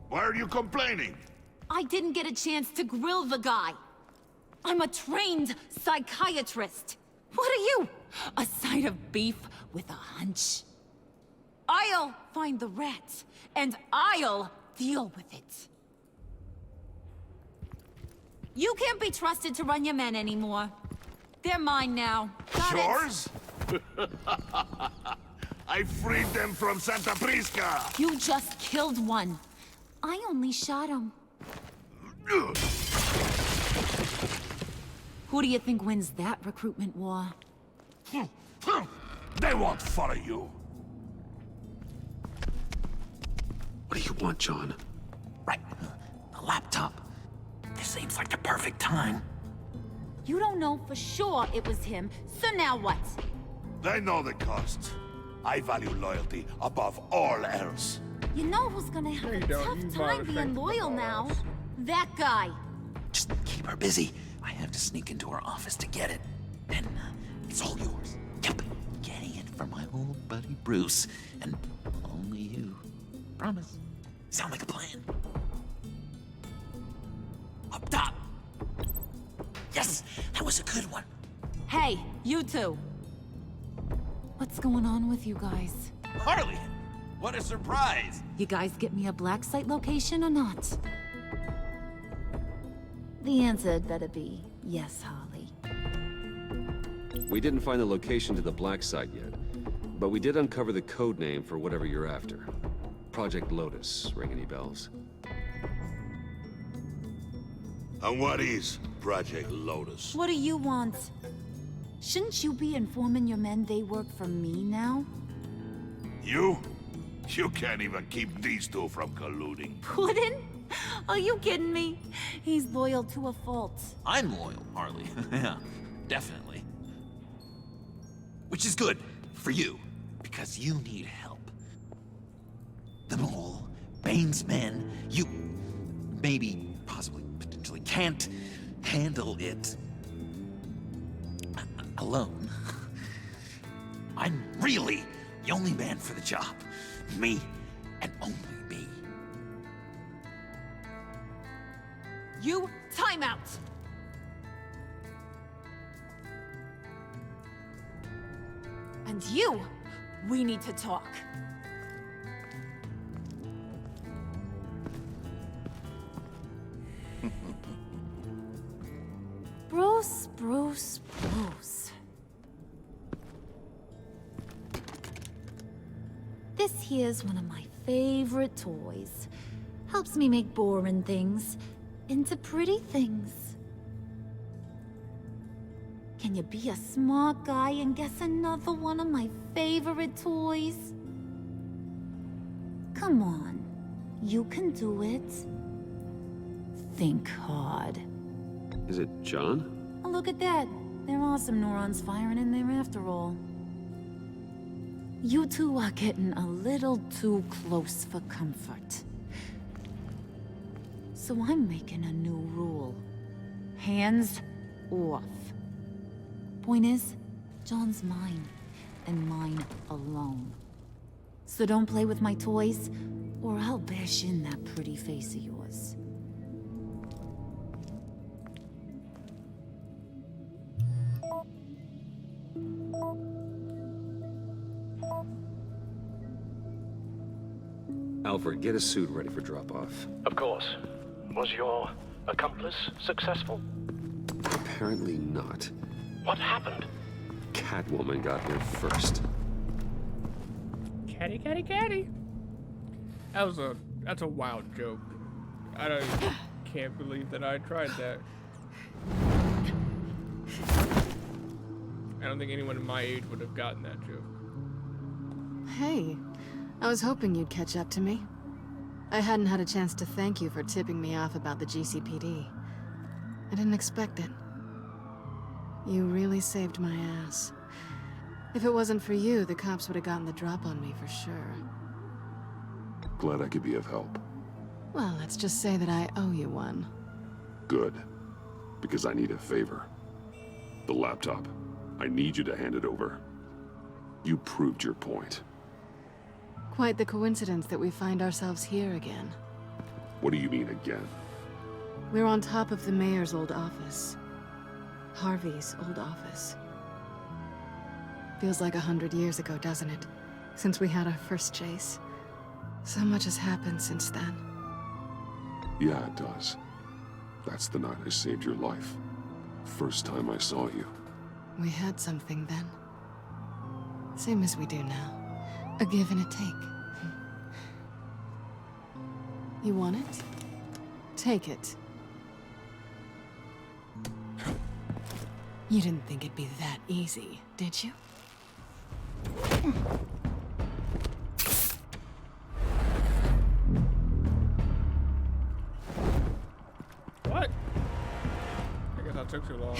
Why are you complaining? I didn't get a chance to grill the guy. I'm a trained psychiatrist. What are you? A side of beef with a hunch? I'll find the rat, and I'll deal with it. You can't be trusted to run your men anymore. They're mine now. Got it? Yours? I freed them from Santa Prisca! You just killed one. I only shot him. Who do you think wins that recruitment war? They won't follow you. What do you want, John? Right. The laptop. This seems like the perfect time. You don't know for sure it was him, so now what? They know the cost. I value loyalty above all else. You know who's gonna have a tough time being loyal now? That guy. Just keep her busy. I have to sneak into her office to get it. Then it's all yours. Yep. Getting it from my old buddy Bruce. And only you. Promise. Sound like a plan? Up top. Yes, that was a good one. Hey, you two. What's going on with you guys? Harley! What a surprise! You guys get me a black site location or not? The answer had better be yes, Harley. We didn't find the location to the black site yet, but we did uncover the code name for whatever you're after. Project Lotus. Ring any bells? And what is Project Lotus? What do you want? Shouldn't you be informing your men they work for me now? You? You can't even keep these two from colluding. Puddin'? Are you kidding me? He's loyal to a fault. I'm loyal, Harley. Yeah, definitely. Which is good for you, because you need help. The Mole, Bane's men, you maybe, possibly, potentially can't handle it alone. I'm really the only man for the job. Me, and only me. You, time out! And you, we need to talk. Bruce. This here's one of my favorite toys. Helps me make boring things into pretty things. Can you be a smart guy and guess another one of my favorite toys? Come on, you can do it. Think hard. Is it John? Oh, look at that. There are some neurons firing in there after all. You two are getting a little too close for comfort. So I'm making a new rule. Hands off. Point is, John's mine, and mine alone. So don't play with my toys, or I'll bash in that pretty face of yours. Alfred, get a suit ready for drop-off. Of course. Was your accomplice successful? Apparently not. What happened? Catwoman got here first. Catty. That's a wild joke. Can't believe that I tried that. I don't think anyone in my age would have gotten that joke. Hey, I was hoping you'd catch up to me. I hadn't had a chance to thank you for tipping me off about the GCPD. I didn't expect it. You really saved my ass. If it wasn't for you, the cops would have gotten the drop on me for sure. Glad I could be of help. Well, let's just say that I owe you one. Good. Because I need a favor. The laptop. I need you to hand it over. You proved your point. Quite the coincidence that we find ourselves here again. What do you mean again? We're on top of the mayor's old office. Harvey's old office. Feels like 100 years ago, doesn't it? Since we had our first chase. So much has happened since then. Yeah, it does. That's the night I saved your life. First time I saw you. We had something then. Same as we do now. A give and a take. You want it? Take it. You didn't think it'd be that easy, did you? What? I guess that took too long.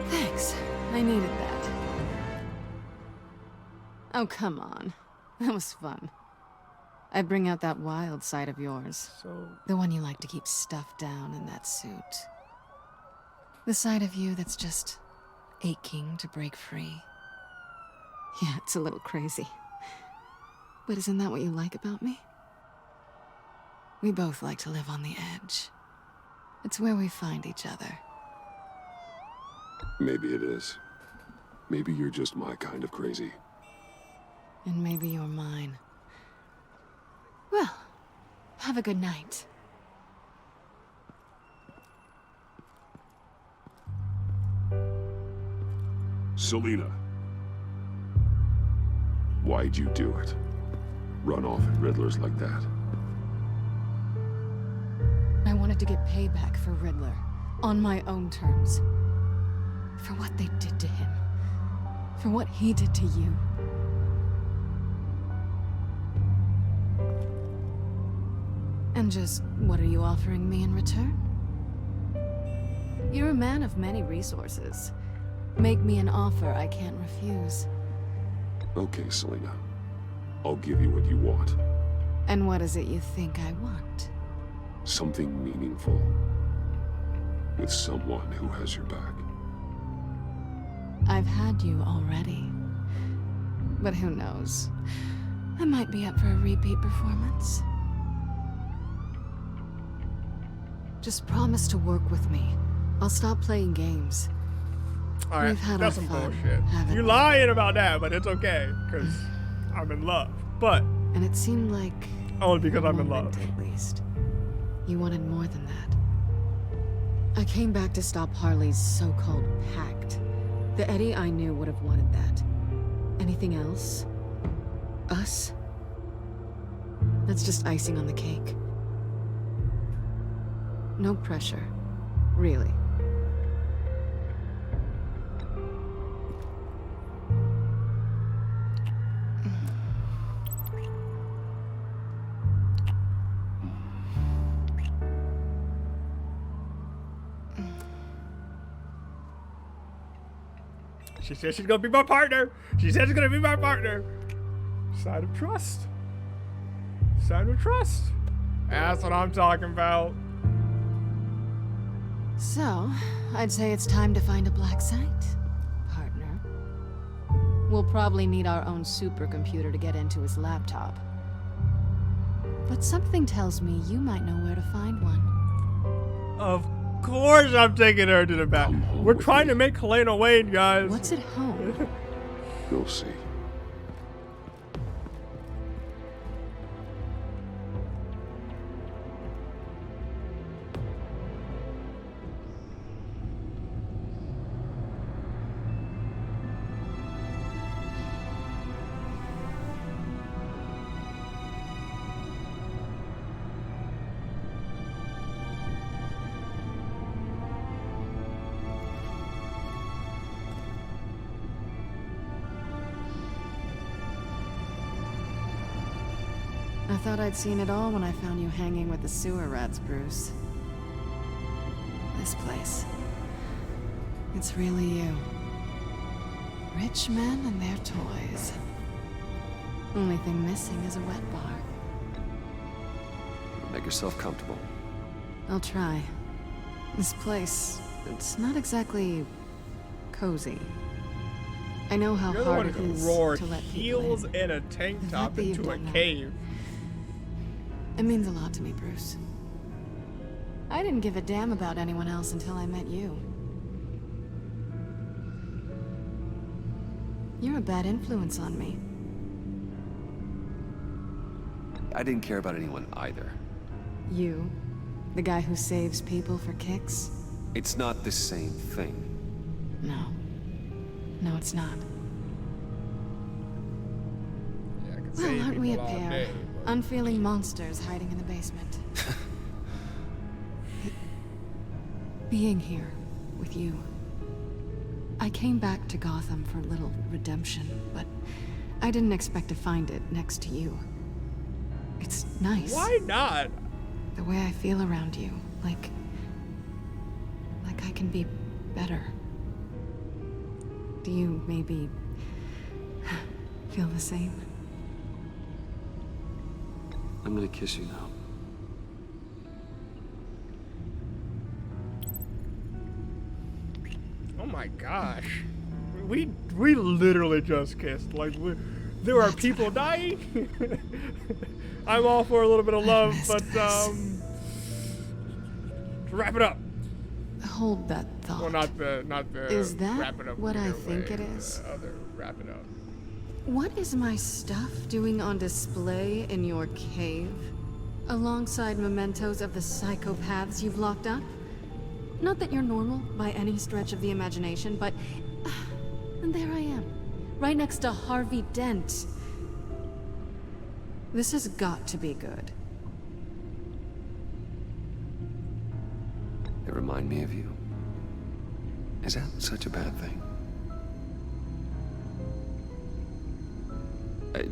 Thanks. I needed that. Oh, come on. That was fun. I bring out that wild side of yours. The one you like to keep stuffed down in that suit. The side of you that's just aching to break free. Yeah, it's a little crazy. But isn't that what you like about me? We both like to live on the edge. It's where we find each other. Maybe it is. Maybe you're just my kind of crazy. And maybe you're mine. Well, have a good night. Selina. Why'd you do it? Run off at Riddlers like that? I wanted to get payback for Riddler. On my own terms. For what they did to him. For what he did to you. And just, what are you offering me in return? You're a man of many resources. Make me an offer I can't refuse. Okay, Selina. I'll give you what you want. And what is it you think I want? Something meaningful. With someone who has your back. I've had you already. But who knows? I might be up for a repeat performance. Just promise to work with me. I'll stop playing games. Alright, We've had that's our some fun, bullshit. haven't You're we? lying about that, but it's okay, because I'm in love. But And it seemed like only because a I'm in love. moment, at least. You wanted more than that. I came back to stop Harley's so-called pact. The Eddie I knew would have wanted that. Anything else? Us? That's just icing on the cake. No pressure. Really. She said she's gonna be my partner. She said she's gonna be my partner. Sign of trust. Sign of trust. That's what I'm talking about. So, I'd say it's time to find a black site, partner. We'll probably need our own supercomputer to get into his laptop. But something tells me you might know where to find one. Of course I'm taking her to the back. We're trying to make Helena Wayne, guys. What's at home? You'll see. thought I'd seen it all when I found you hanging with the sewer rats, Bruce. This place. It's really you. Rich men and their toys. Only thing missing is a wet bar. Make yourself comfortable. I'll try. This place, it's not exactly cozy. I know how You're the hard one it who is roared to let people heels in. and a tank The top fact that you've into a done that. cave. It means a lot to me, Bruce. I didn't give a damn about anyone else until I met you. You're a bad influence on me. I didn't care about anyone either. You? The guy who saves people for kicks? It's not the same thing. No. No, it's not. Yeah, I could Well, save aren't we a people all pair? day, but- Unfeeling monsters hiding in the basement. Being here with you. I came back to Gotham for a little redemption, but I didn't expect to find it next to you. It's nice. Why not? The way I feel around you, like I can be better. Do you maybe feel the same? I'm gonna kiss you now. Oh my gosh. We literally just kissed. Like, there are people dying. I'm all for a little bit of love, but wrap it up. Hold that thought. Well, not the. Is that wrap it up what I either think way, it is? The other wrap it up. What is my stuff doing on display in your cave? Alongside mementos of the psychopaths you've locked up? Not that you're normal by any stretch of the imagination, but and there I am, right next to Harvey Dent. This has got to be good. They remind me of you. Is that such a bad thing?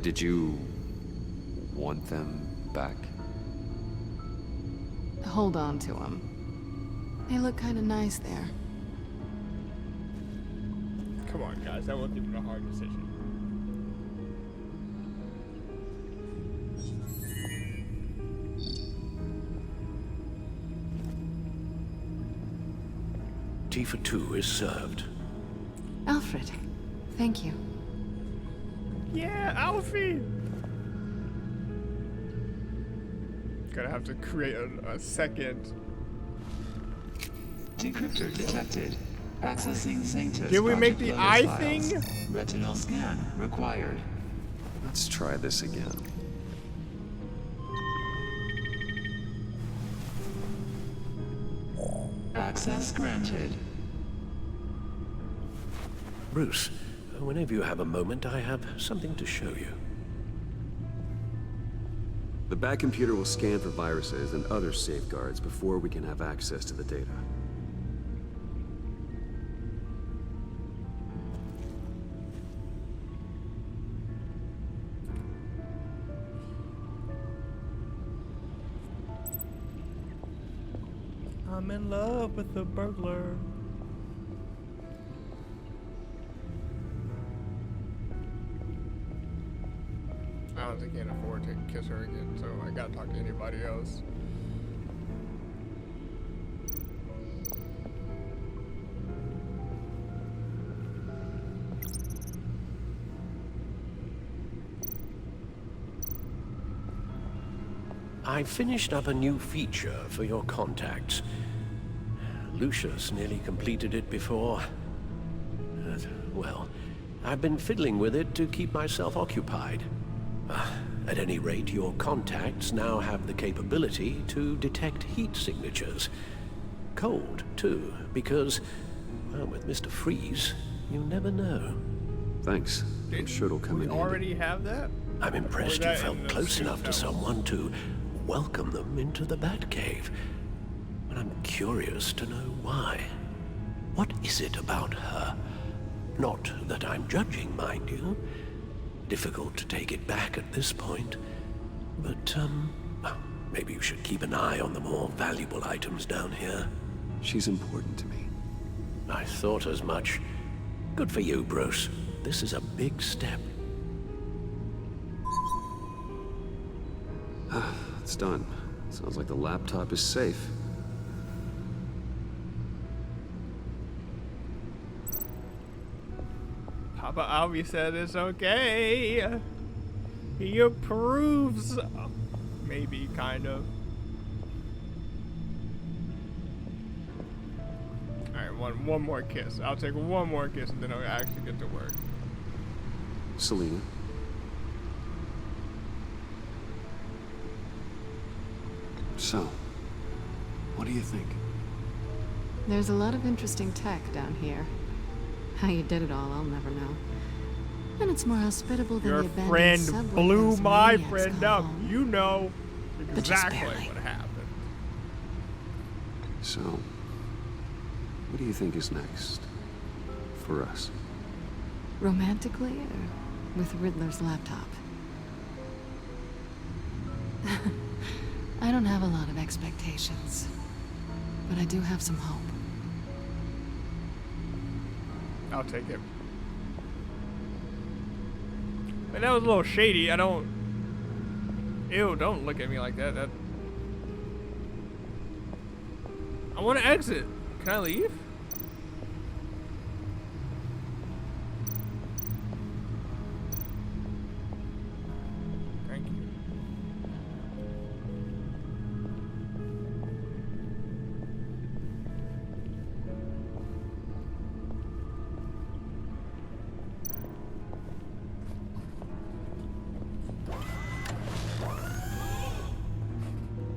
Did you want them back? Hold on to them. They look kind of nice there. Come on, guys. That wasn't even a hard decision. Tea for two is served. Alfred, thank you. Yeah, Alfie! Gonna have to create a second. Decryptor detected. Accessing Sanctus. Did we make Project the Lotus eye files. thing? Retinal scan required. Let's try this again. Access granted. Bruce, whenever you have a moment, I have something to show you. The back computer will scan for viruses and other safeguards before we can have access to the data. I'm in love with the burglar. I don't think I can afford to kiss her again, so I gotta talk to anybody else. I finished up a new feature for your contacts. Lucius nearly completed it before. Well, I've been fiddling with it to keep myself occupied. At any rate, your contacts now have the capability to detect heat signatures. Cold, too, because, well, with Mr. Freeze, you never know. Thanks. I'm sure it'll come in handy. Already have that? I'm impressed Or you that felt in the close suit enough to notes? someone to welcome them into the Batcave. But I'm curious to know why. What is it about her? Not that I'm judging, mind you. Difficult to take it back at this point. But, maybe you should keep an eye on the more valuable items down here. She's important to me. I thought as much. Good for you, Bruce. This is a big step. It's done. Sounds like the laptop is safe. Papa Alvy said it's okay. He approves. Maybe, kind of. Alright, one more kiss. I'll take one more kiss and then I'll actually get to work. Selina. So, what do you think? There's a lot of interesting tech down here. How you did it all, I'll never know. And it's more hospitable than Your the abandoned friend subway blew those my maniacs friend call up. home. You know But just exactly barely. what happened. So, what do you think is next? For us? Romantically, or with Riddler's laptop? I don't have a lot of expectations, but I do have some hope. I'll take it. But that was a little shady. I don't... Ew, don't look at me like that. I want to exit. Can I leave? Thank you.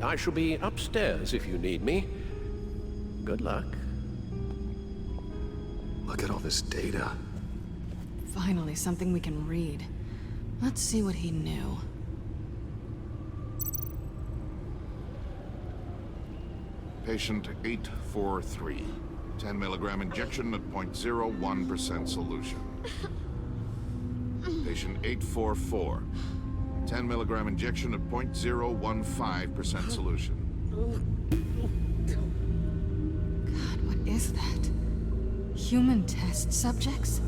I shall be upstairs if you need me. Good luck. Look at all this data. Finally, something we can read. Let's see what he knew. Patient 843. 10 milligram injection at 0.01% solution. Patient 844. 10 milligram injection at 0.015% solution. God, what is that? Human test subjects?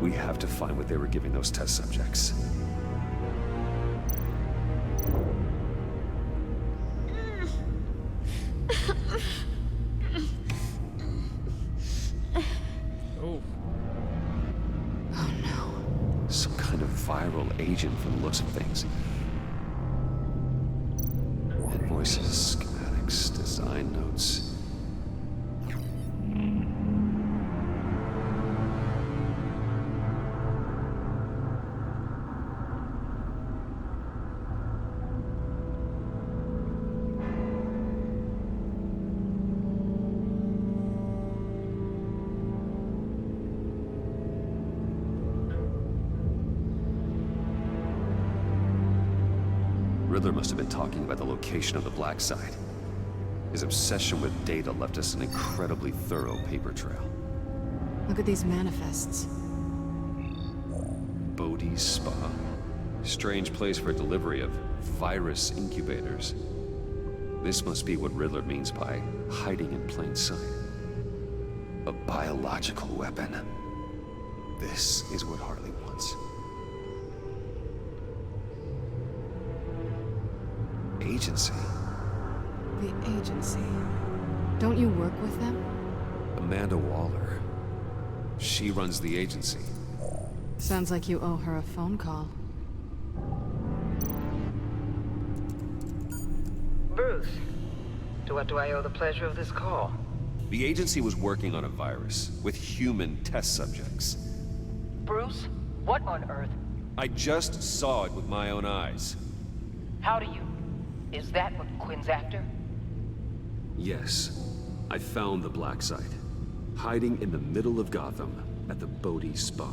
We have to find what they were giving those test subjects. Oh. Oh no. Some kind of viral agent from the looks of things. Invoices, schematics, design notes. Riddler must have been talking about the location of the Black Site. His obsession with data left us an incredibly thorough paper trail. Look at these manifests. Bodhi's Spa. Strange place for delivery of virus incubators. This must be what Riddler means by hiding in plain sight. A biological weapon. This is what Harley wants. Agency. The agency. Don't you work with them? Amanda Waller. She runs the agency. Sounds like you owe her a phone call. Bruce, to what do I owe the pleasure of this call? The agency was working on a virus with human test subjects. Bruce, what on earth? I just saw it with my own eyes. How do you? Is that what Quinn's after? Yes. I found the Black Site. Hiding in the middle of Gotham at the Bodhi Spa.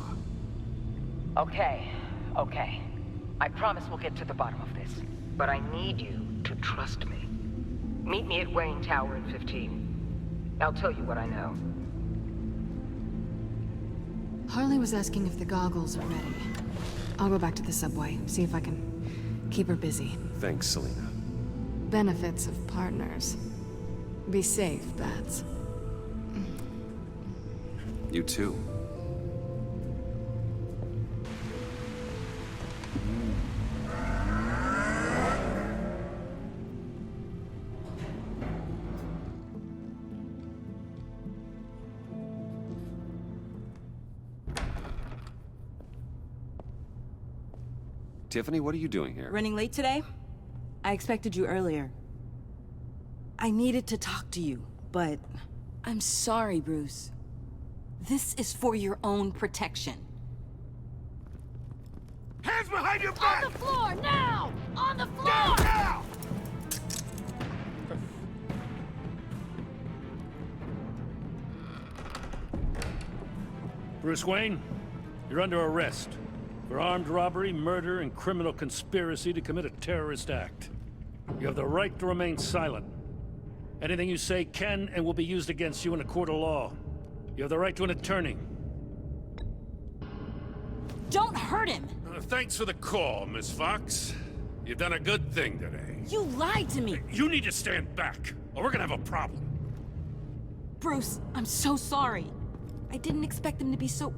Okay. I promise we'll get to the bottom of this. But I need you to trust me. Meet me at Wayne Tower in 15. I'll tell you what I know. Harley was asking if the goggles are ready. I'll go back to the subway, see if I can keep her busy. Thanks, Selena. Benefits of partners. Be safe, Bats. You too. Tiffany, what are you doing here? Running late today? I expected you earlier. I needed to talk to you, but I'm sorry, Bruce. This is for your own protection. Hands behind your back! On the floor, now! On the floor! Down, now! Bruce Wayne, you're under arrest for armed robbery, murder, and criminal conspiracy to commit a terrorist act. You have the right to remain silent. Anything you say can and will be used against you in a court of law. You have the right to an attorney. Don't hurt him! Thanks for the call, Miss Fox. You've done a good thing today. You lied to me! You need to stand back, or we're gonna have a problem. Bruce, I'm so sorry. I didn't expect them to be so...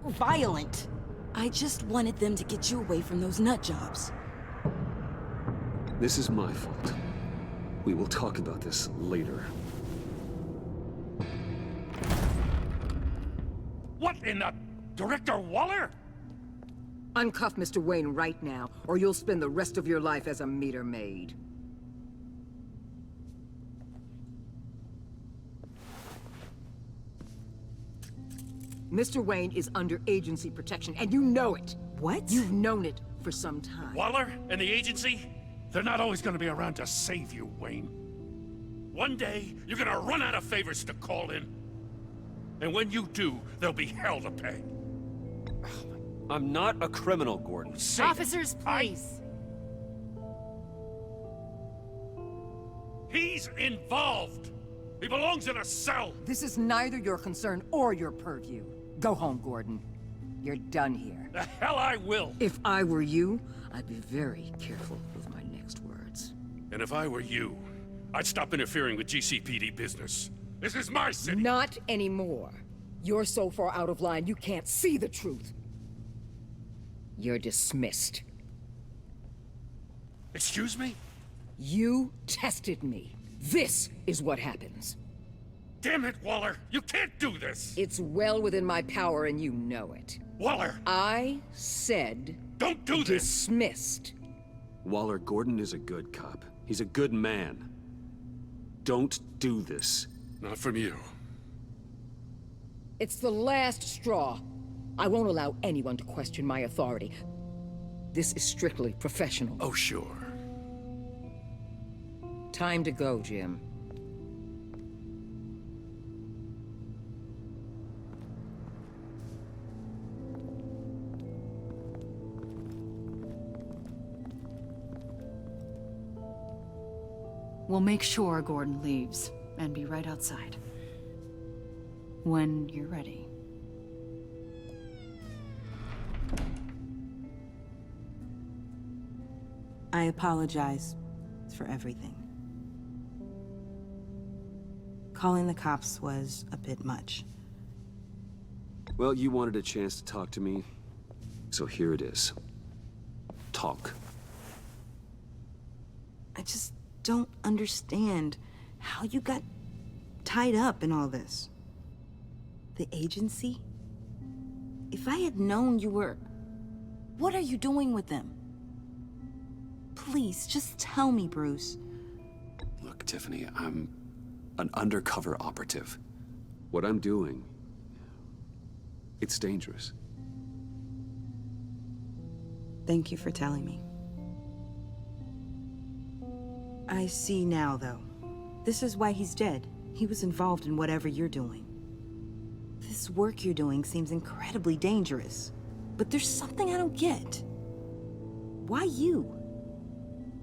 violent. I just wanted them to get you away from those nut jobs. This is my fault. We will talk about this later. What in the... Director Waller? Uncuff Mr. Wayne right now, or you'll spend the rest of your life as a meter maid. Mr. Wayne is under agency protection, and you know it. What? You've known it for some time. Waller and the agency? They're not always gonna be around to save you, Wayne. One day, you're gonna run out of favors to call in. And when you do, there'll be hell to pay. I'm not a criminal, Gordon. Officers, please. He's involved. He belongs in a cell. This is neither your concern or your purview. Go home, Gordon. You're done here. The hell I will. If I were you, I'd be very careful with my next words. And if I were you, I'd stop interfering with GCPD business. This is my city. Not anymore. You're so far out of line, you can't see the truth. You're dismissed. Excuse me? You tested me. This is what happens. Damn it, Waller! You can't do this! It's well within my power and you know it. Waller! I said... Don't do this! Dismissed. Waller, Gordon is a good cop. He's a good man. Don't do this. Not from you. It's the last straw. I won't allow anyone to question my authority. This is strictly professional. Oh, sure. Time to go, Jim. We'll make sure Gordon leaves, and be right outside. When you're ready. I apologize for everything. Calling the cops was a bit much. Well, you wanted a chance to talk to me, so here it is. Talk. I just don't understand how you got tied up in all this. The agency? If I had known you were... What are you doing with them? Please, just tell me, Bruce. Look, Tiffany, I'm an undercover operative. What I'm doing, it's dangerous. Thank you for telling me. I see now, though. This is why he's dead. He was involved in whatever you're doing. This work you're doing seems incredibly dangerous. But there's something I don't get. Why you?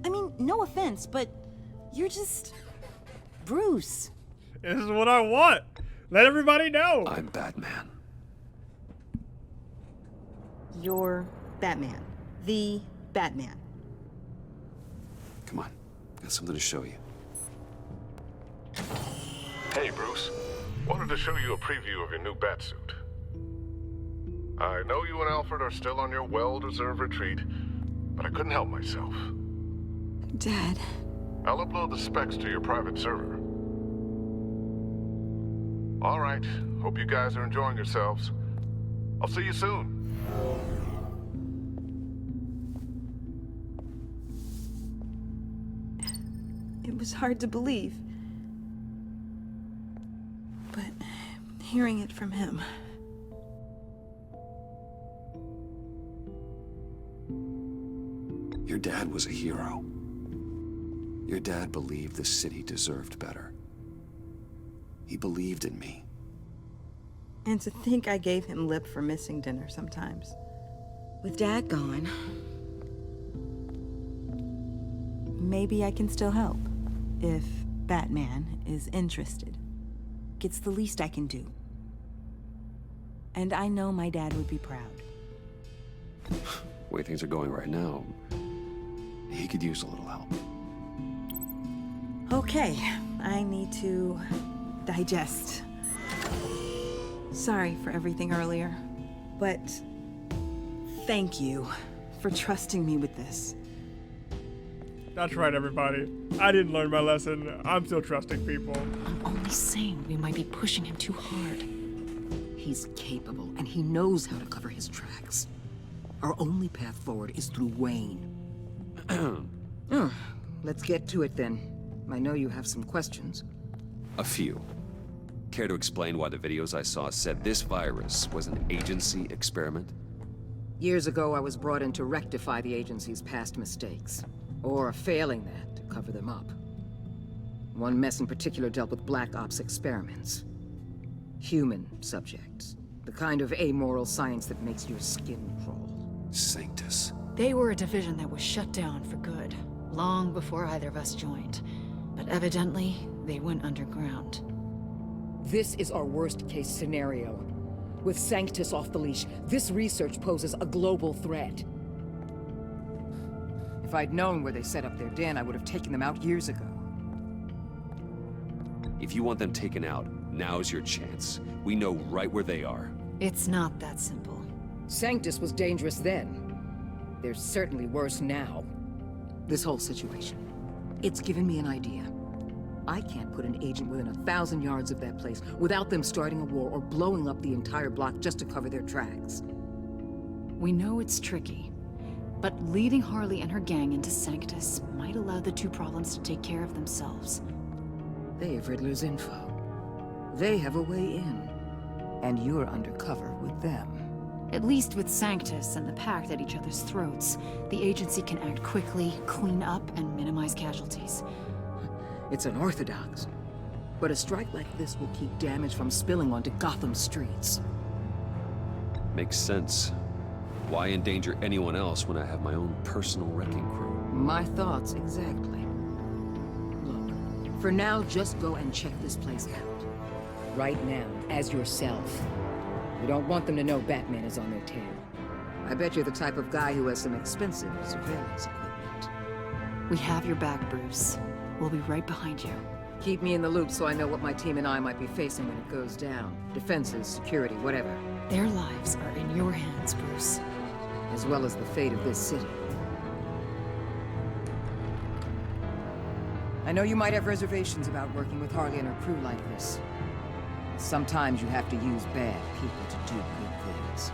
I mean, no offense, but you're just... Bruce. This is what I want. Let everybody know. I'm Batman. You're Batman. The Batman. Come on. Got something to show you. Hey, Bruce. Wanted to show you a preview of your new batsuit. I know you and Alfred are still on your well-deserved retreat, but I couldn't help myself. Dad. I'll upload the specs to your private server. All right. Hope you guys are enjoying yourselves. I'll see you soon. It was hard to believe. But hearing it from him... Your dad was a hero. Your dad believed the city deserved better. He believed in me. And to think I gave him lip for missing dinner sometimes. With Dad gone, maybe I can still help. If Batman is interested. It's the least I can do. And I know my dad would be proud. The way things are going right now, he could use a little help. Okay, I need to digest. Sorry for everything earlier, but thank you for trusting me with this. That's right, everybody. I didn't learn my lesson. I'm still trusting people. I'm only saying we might be pushing him too hard. He's capable, and he knows how to cover his tracks. Our only path forward is through Wayne. Let's get to it then. I know you have some questions. A few. Care to explain why the videos I saw said this virus was an agency experiment? Years ago, I was brought in to rectify the agency's past mistakes. Or, failing that, to cover them up. One mess in particular dealt with Black Ops experiments. Human subjects. The kind of amoral science that makes your skin crawl. Sanctus. They were a division that was shut down for good, long before either of us joined. But evidently, they went underground. This is our worst-case scenario. With Sanctus off the leash, this research poses a global threat. If I'd known where they set up their den, I would have taken them out years ago. If you want them taken out, now's your chance. We know right where they are. It's not that simple. Sanctus was dangerous then. They're certainly worse now. This whole situation, it's given me an idea. I can't put an agent within 1,000 yards of that place without them starting a war or blowing up the entire block just to cover their tracks. We know it's tricky, but leading Harley and her gang into Sanctus might allow the two problems to take care of themselves. They have Riddler's info. They have a way in. And you're undercover with them. At least with Sanctus and the Pact at each other's throats, the agency can act quickly, clean up, and minimize casualties. It's unorthodox. But a strike like this will keep damage from spilling onto Gotham streets. Makes sense. Why endanger anyone else when I have my own personal wrecking crew? My thoughts, exactly. Look, for now, just go and check this place out. Right now, as yourself. We don't want them to know Batman is on their tail. I bet you're the type of guy who has some expensive surveillance equipment. We have your back, Bruce. We'll be right behind you. Keep me in the loop so I know what my team and I might be facing when it goes down. Defenses, security, whatever. Their lives are in your hands, Bruce. As well as the fate of this city. I know you might have reservations about working with Harley and her crew like this. Sometimes you have to use bad people to do good things.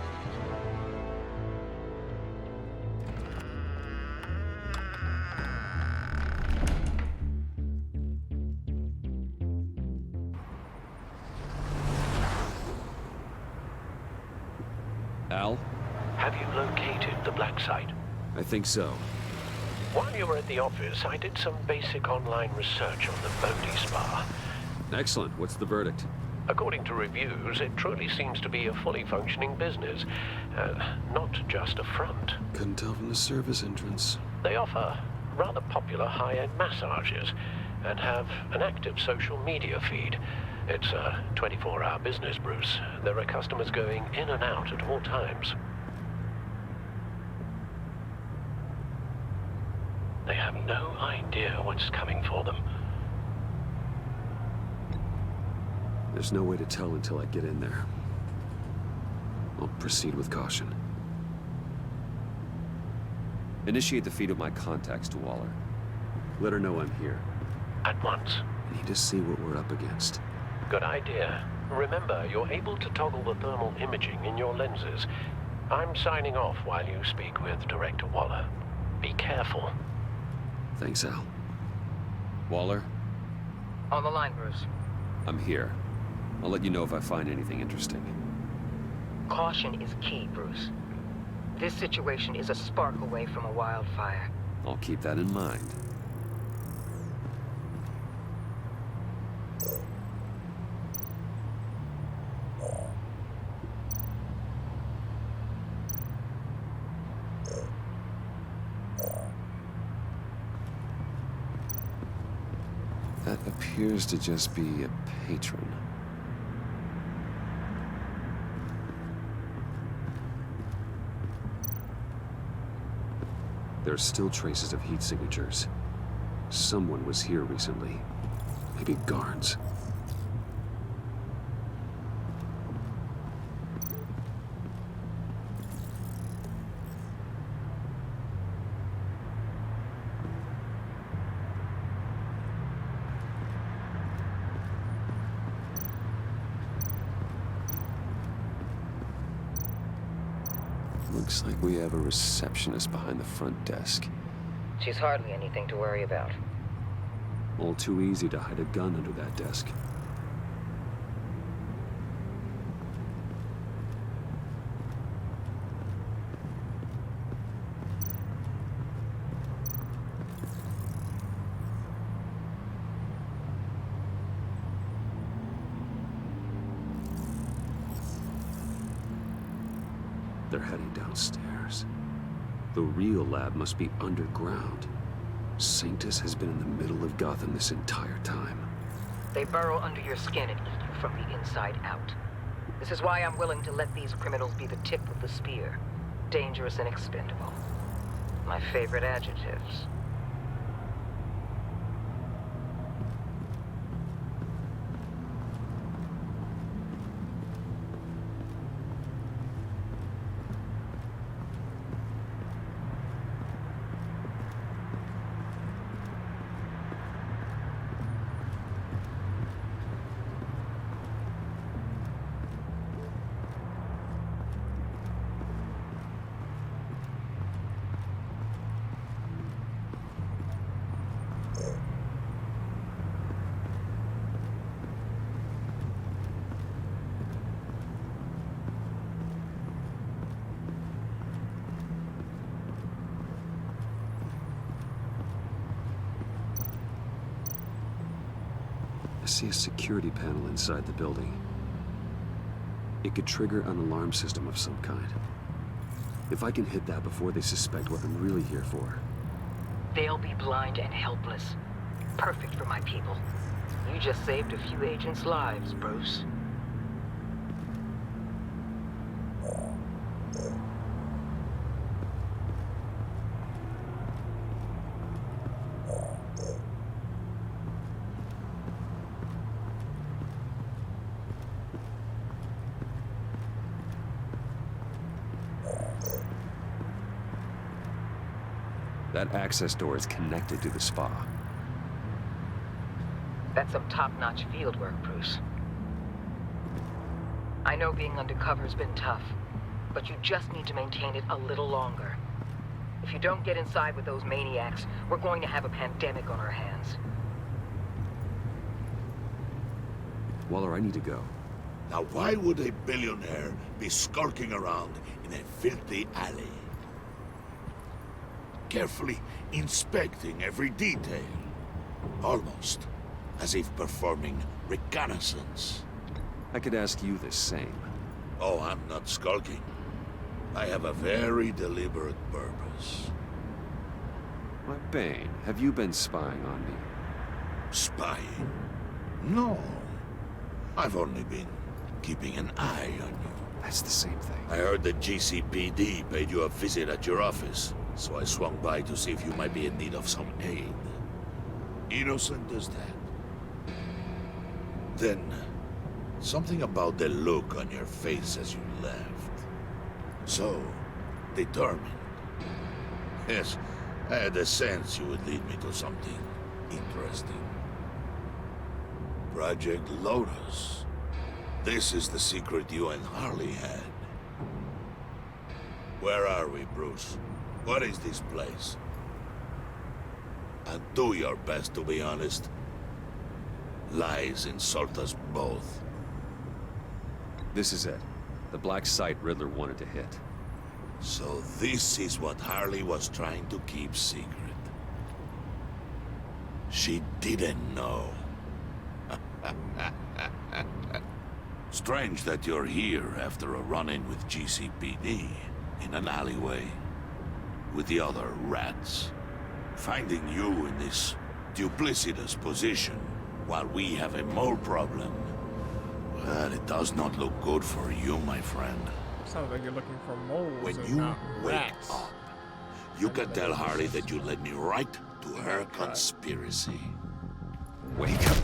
Al? Have you located the black site? I think so. While you were at the office, I did some basic online research on the Bodhi Spa. Excellent. What's the verdict? According to reviews, it truly seems to be a fully functioning business, not just a front. Couldn't tell from the service entrance. They offer rather popular high-end massages and have an active social media feed. It's a 24-hour business, Bruce. There are customers going in and out at all times. They have no idea what's coming for them. There's no way to tell until I get in there. I'll proceed with caution. Initiate the feed of my contacts to Waller. Let her know I'm here. At once. I need to see what we're up against. Good idea. Remember, you're able to toggle the thermal imaging in your lenses. I'm signing off while you speak with Director Waller. Be careful. Thanks, Al. Waller? On the line, Bruce. I'm here. I'll let you know if I find anything interesting. Caution is key, Bruce. This situation is a spark away from a wildfire. I'll keep that in mind. That appears to just be a patron. There are still traces of heat signatures. Someone was here recently. Maybe guards. Looks like we have a receptionist behind the front desk. She's hardly anything to worry about. All too easy to hide a gun under that desk. They're heading downstairs. The real lab must be underground. Sanctus has been in the middle of Gotham this entire time. They burrow under your skin and eat you from the inside out. This is why I'm willing to let these criminals be the tip of the spear. Dangerous and expendable. My favorite adjectives. I see a security panel inside the building. It could trigger an alarm system of some kind. If I can hit that before they suspect what I'm really here for. They'll be blind and helpless. Perfect for my people. You just saved a few agents' lives, Bruce. That access door is connected to the spa. That's some top-notch field work, Bruce. I know being undercover's been tough, but you just need to maintain it a little longer. If you don't get inside with those maniacs, we're going to have a pandemic on our hands. Waller, I need to go. Now why would a billionaire be skulking around in a filthy alley? Carefully inspecting every detail. Almost as if performing reconnaissance. I could ask you the same. Oh, I'm not skulking. I have a very deliberate purpose. Why, Bane, have you been spying on me? Spying? No. I've only been keeping an eye on you. That's the same thing. I heard the GCPD paid you a visit at your office. so I swung by to see if you might be in need of some aid. Innocent as that. Then, something about the look on your face as you left. So, determined. Yes, I had a sense you would lead me to something interesting. Project Lotus. This is the secret you and Harley had. Where are we, Bruce? What is this place? And do your best to be honest. Lies insult us both. This is it. The black site Riddler wanted to hit. So this is what Harley was trying to keep secret. She didn't know. Strange that you're here after a run-in with GCPD in an alleyway with the other rats. Finding you in this duplicitous position while we have a mole problem. Well, it does not look good for you, my friend. Sounds like you're looking for moles. When and you not wake rats. up, you can tell Harley that you led me right to her conspiracy. Wake up.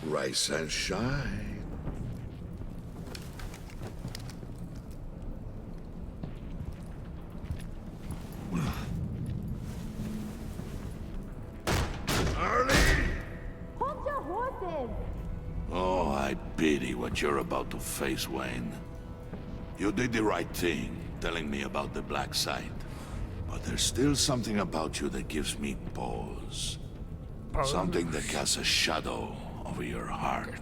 Rise and shine. Harley! Hold your horses! Oh, I pity what you're about to face, Wayne. You did the right thing, telling me about the black site. But there's still something about you that gives me pause. Something that casts a shadow over your heart.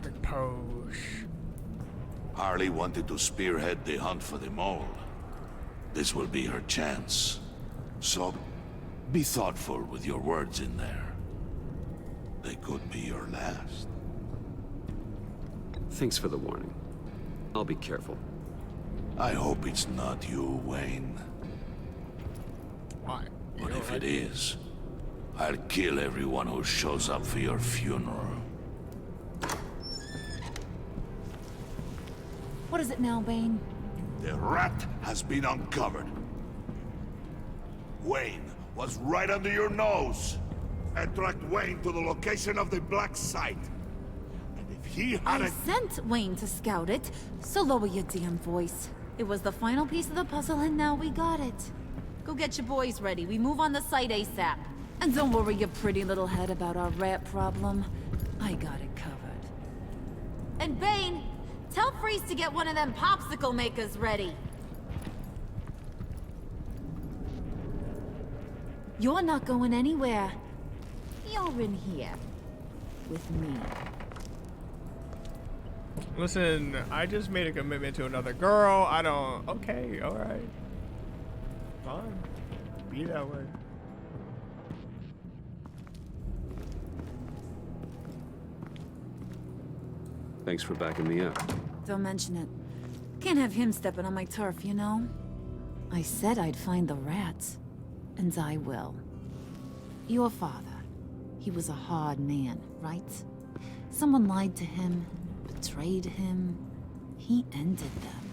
Harley wanted to spearhead the hunt for the mole. This will be her chance. So, be thoughtful with your words in there. They could be your last. Thanks for the warning. I'll be careful. I hope it's not you, Wayne. Why? But if it is, I'll kill everyone who shows up for your funeral. What is it now, Bane? The rat has been uncovered. Wayne was right under your nose. And tracked Wayne to the location of the black site. And if he had I sent Wayne to scout it, so lower your damn voice. It was the final piece of the puzzle and now we got it. Go get your boys ready. We move on the site ASAP. And don't worry your pretty little head about our rat problem. I got it covered. And Bane, tell Freeze to get one of them popsicle makers ready. You're not going anywhere. You're in here. With me. Listen, I just made a commitment to another girl. I don't... Okay, alright. Fine. Be that way. Thanks for backing me up. Don't mention it. Can't have him stepping on my turf, you know? I said I'd find the rats. And I will. Your father. He was a hard man, right? Someone lied to him, betrayed him. He ended them.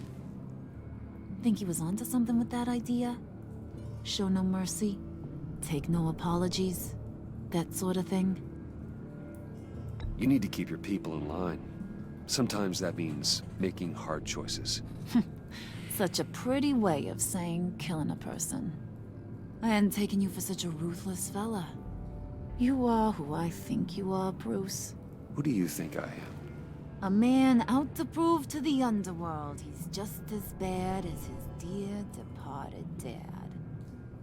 Think he was onto something with that idea? Show no mercy? Take no apologies? That sort of thing? You need to keep your people in line. Sometimes that means making hard choices. Such a pretty way of saying killing a person. I hadn't taken you for such a ruthless fella. You are who I think you are, Bruce. Who do you think I am? A man out to prove to the underworld he's just as bad as his dear departed dad.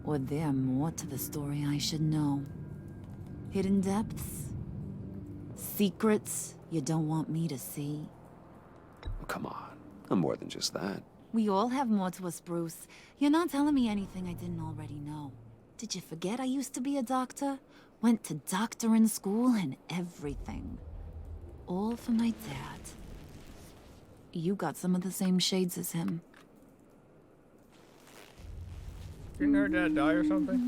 Or there more to the story I should know? Hidden depths? Secrets you don't want me to see? Oh, come on. I'm more than just that. We all have more to us, Bruce. You're not telling me anything I didn't already know. Did you forget I used to be a doctor? Went to doctoring school and everything. All for my dad. You got some of the same shades as him. Didn't her dad die or something?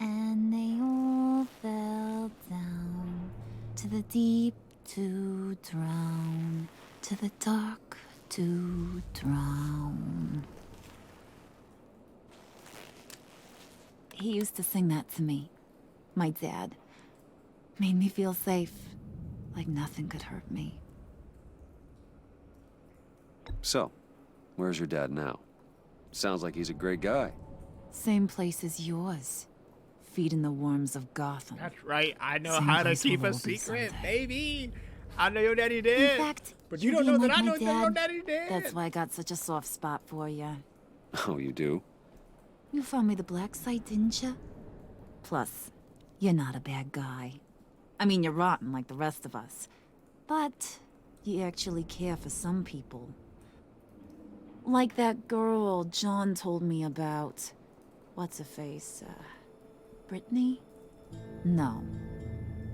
And they all fell down to the deep, to drown, to the dark to drown. He used to sing that to me. My dad. Made me feel safe, like nothing could hurt me. So, where's your dad now? Sounds like he's a great guy. Same place as yours. Feeding the worms of Gotham. That's right. I know Same how to place keep we'll a all be secret, someday. baby. I know your daddy did. In fact, but you don't being know that like I my know that your daddy did. That's why I got such a soft spot for you. Oh, you do? You found me the black site, didn't you? Plus, you're not a bad guy. I mean, you're rotten like the rest of us. But you actually care for some people. Like that girl John told me about. What's her face? Brittany? No.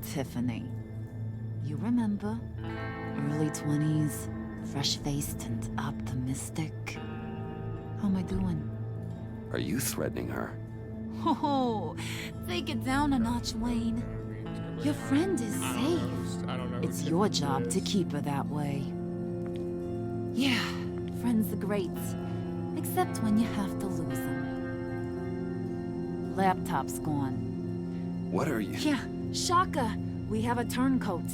Tiffany. You remember? Early 20s, fresh-faced and optimistic. How am I doing? Are you threatening her? Oh, take it down a notch, Wayne. Your friend is safe. I don't know. It's your job to keep her that way. Yeah, friends are great. Except when you have to lose them. Laptop's gone. What are you? Yeah, shocker. We have a turncoat.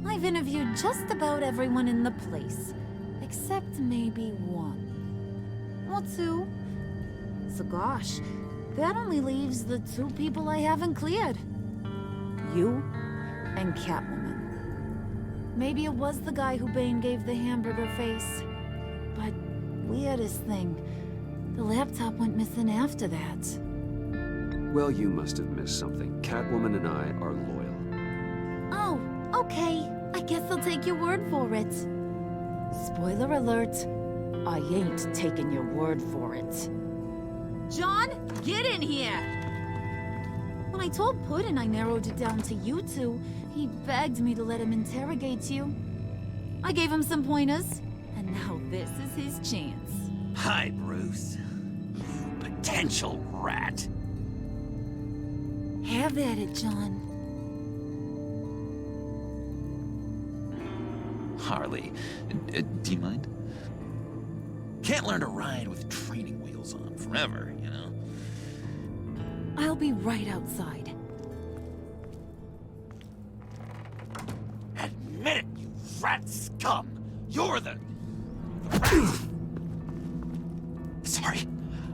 I've interviewed just about everyone in the place. Except maybe one. Or two. So gosh, that only leaves the two people I haven't cleared. You and Catwoman. Maybe it was the guy who Bane gave the hamburger face. But weirdest thing, the laptop went missing after that. Well, you must have missed something. Catwoman and I are loyal. Oh, okay. I guess I'll take your word for it. Spoiler alert, I ain't taking your word for it. John, get in here! When I told Puddin' I narrowed it down to you two, he begged me to let him interrogate you. I gave him some pointers, and now this is his chance. Hi, Bruce. You potential rat. Have at it, John. Harley, do you mind? Can't learn to ride with training wheels on forever, you know? I'll be right outside. Admit it, you rat scum! You're the rat! Sorry,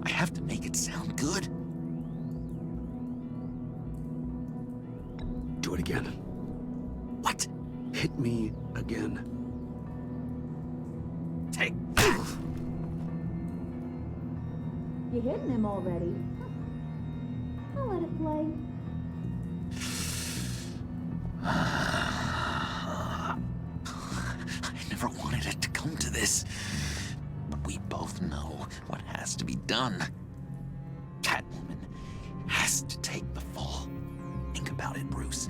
I have to make it sound good. Do it again. What? Hit me again. Take. You're hitting him already. I'll let it play. I never wanted it to come to this. But we both know what has to be done. Catwoman has to take the fall. Think about it, Bruce.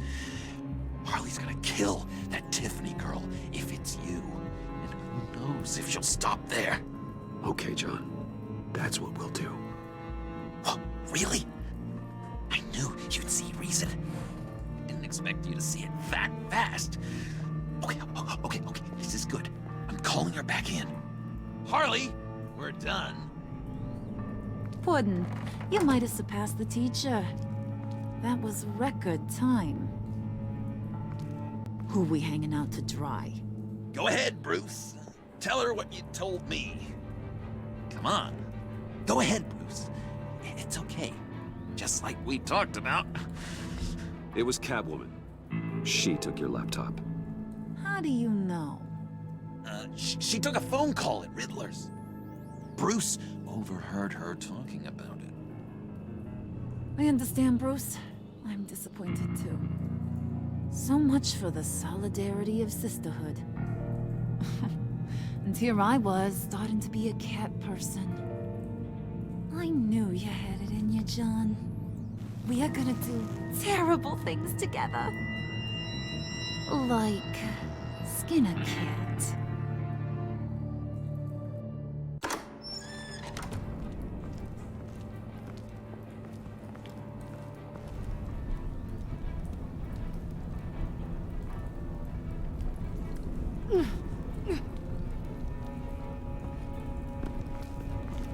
Harley's gonna kill that Tiffany girl if it's you. And who knows if she'll stop there. Okay, John. That's what we'll do. Oh, really? I knew you'd see reason. Didn't expect you to see it that fast. Okay. This is good. I'm calling her back in. Harley, we're done. Puddin', you might have surpassed the teacher. That was record time. Who we hanging out to dry? Go ahead, Bruce. Tell her what you told me. Come on. Go ahead, Bruce. It's okay. Just like we talked about. It was Catwoman. She took your laptop. How do you know? She took a phone call at Riddler's. Bruce overheard her talking about it. I understand, Bruce. I'm disappointed too. So much for the solidarity of sisterhood. And here I was, starting to be a cat person. I knew you had it in you, John. We are gonna do terrible things together. Like skin a cat.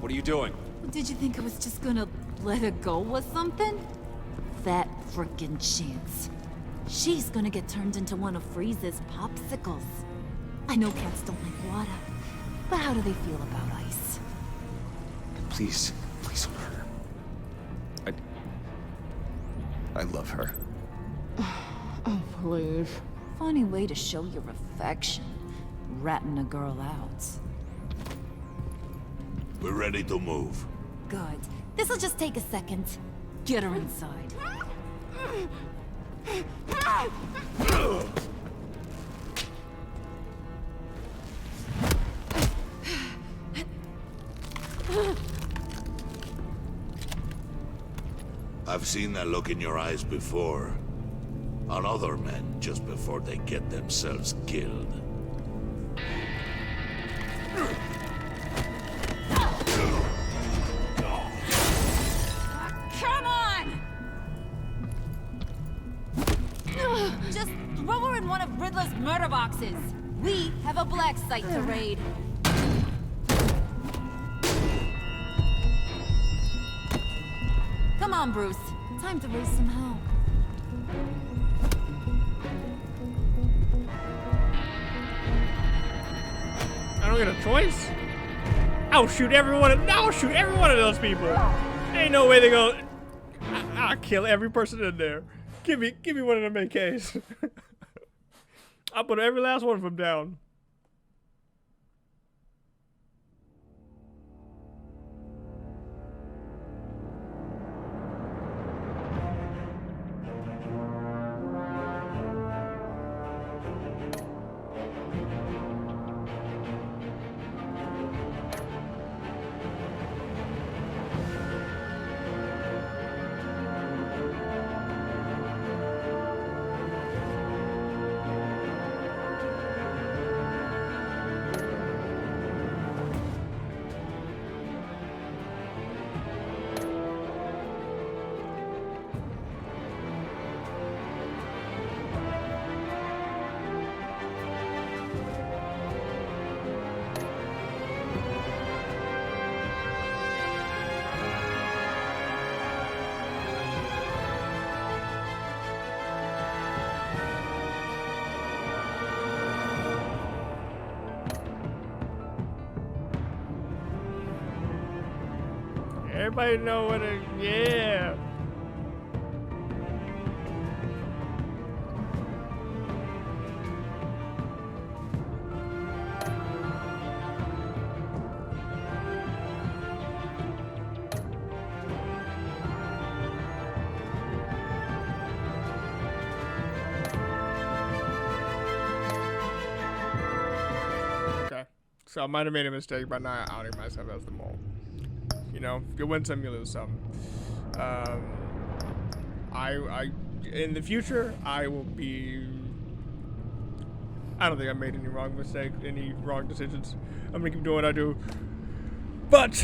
What are you doing? Did you think I was just gonna let her go or something? That frickin' chance. She's gonna get turned into one of Freeze's popsicles. I know cats don't like water, but how do they feel about ice? Please don't hurt her. I love her. Oh, please. Funny way to show your affection. Ratting a girl out. We're ready to move. Good. This'll just take a second. Get her inside. I've seen that look in your eyes before. On other men, just before they get themselves killed. Come on! Just throw her in one of Riddler's murder boxes. We have a black site to raid. Come on, Bruce. Time to raise some hell. I don't get a choice. I'll shoot every one of those people. Ain't no way they go. I'll kill every person in there. Give me one of them AKs. I'll put every last one of them down. Everybody know what it, yeah. Okay, so I might have made a mistake by not outing myself as the mole. You know, you win some, you lose some. In the future, I will be. I don't think I made any wrong decisions. I'm gonna keep doing what I do. But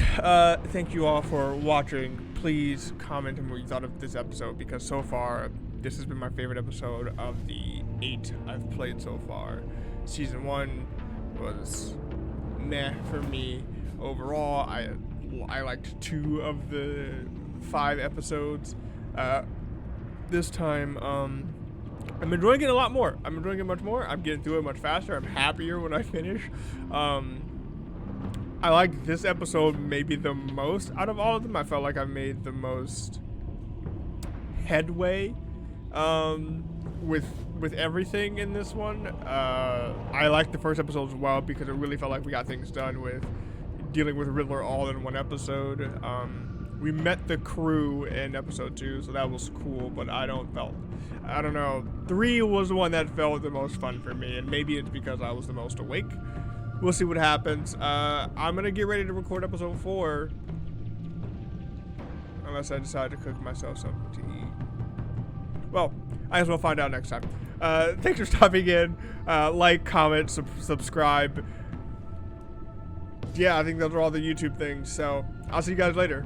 thank you all for watching. Please comment on what you thought of this episode, because so far this has been my favorite episode of the 8 I've played so far. Season 1 was meh for me overall. I liked 2 of the 5 episodes. This time, I'm enjoying it a lot more. I'm enjoying it much more. I'm getting through it much faster. I'm happier when I finish. I like this episode maybe the most out of all of them. I felt like I made the most headway with everything in this one. I liked the first episode as well because it really felt like we got things done with dealing with Riddler all in one episode. We met the crew in episode 2, so that was cool, but I don't know. 3 was the one that felt the most fun for me, and maybe it's because I was the most awake. We'll see what happens. I'm gonna get ready to record episode 4, unless I decide to cook myself something to eat. Well, I guess we'll find out next time. Thanks for stopping in. Like, comment, subscribe. Yeah, I think those are all the YouTube things, so I'll see you guys later.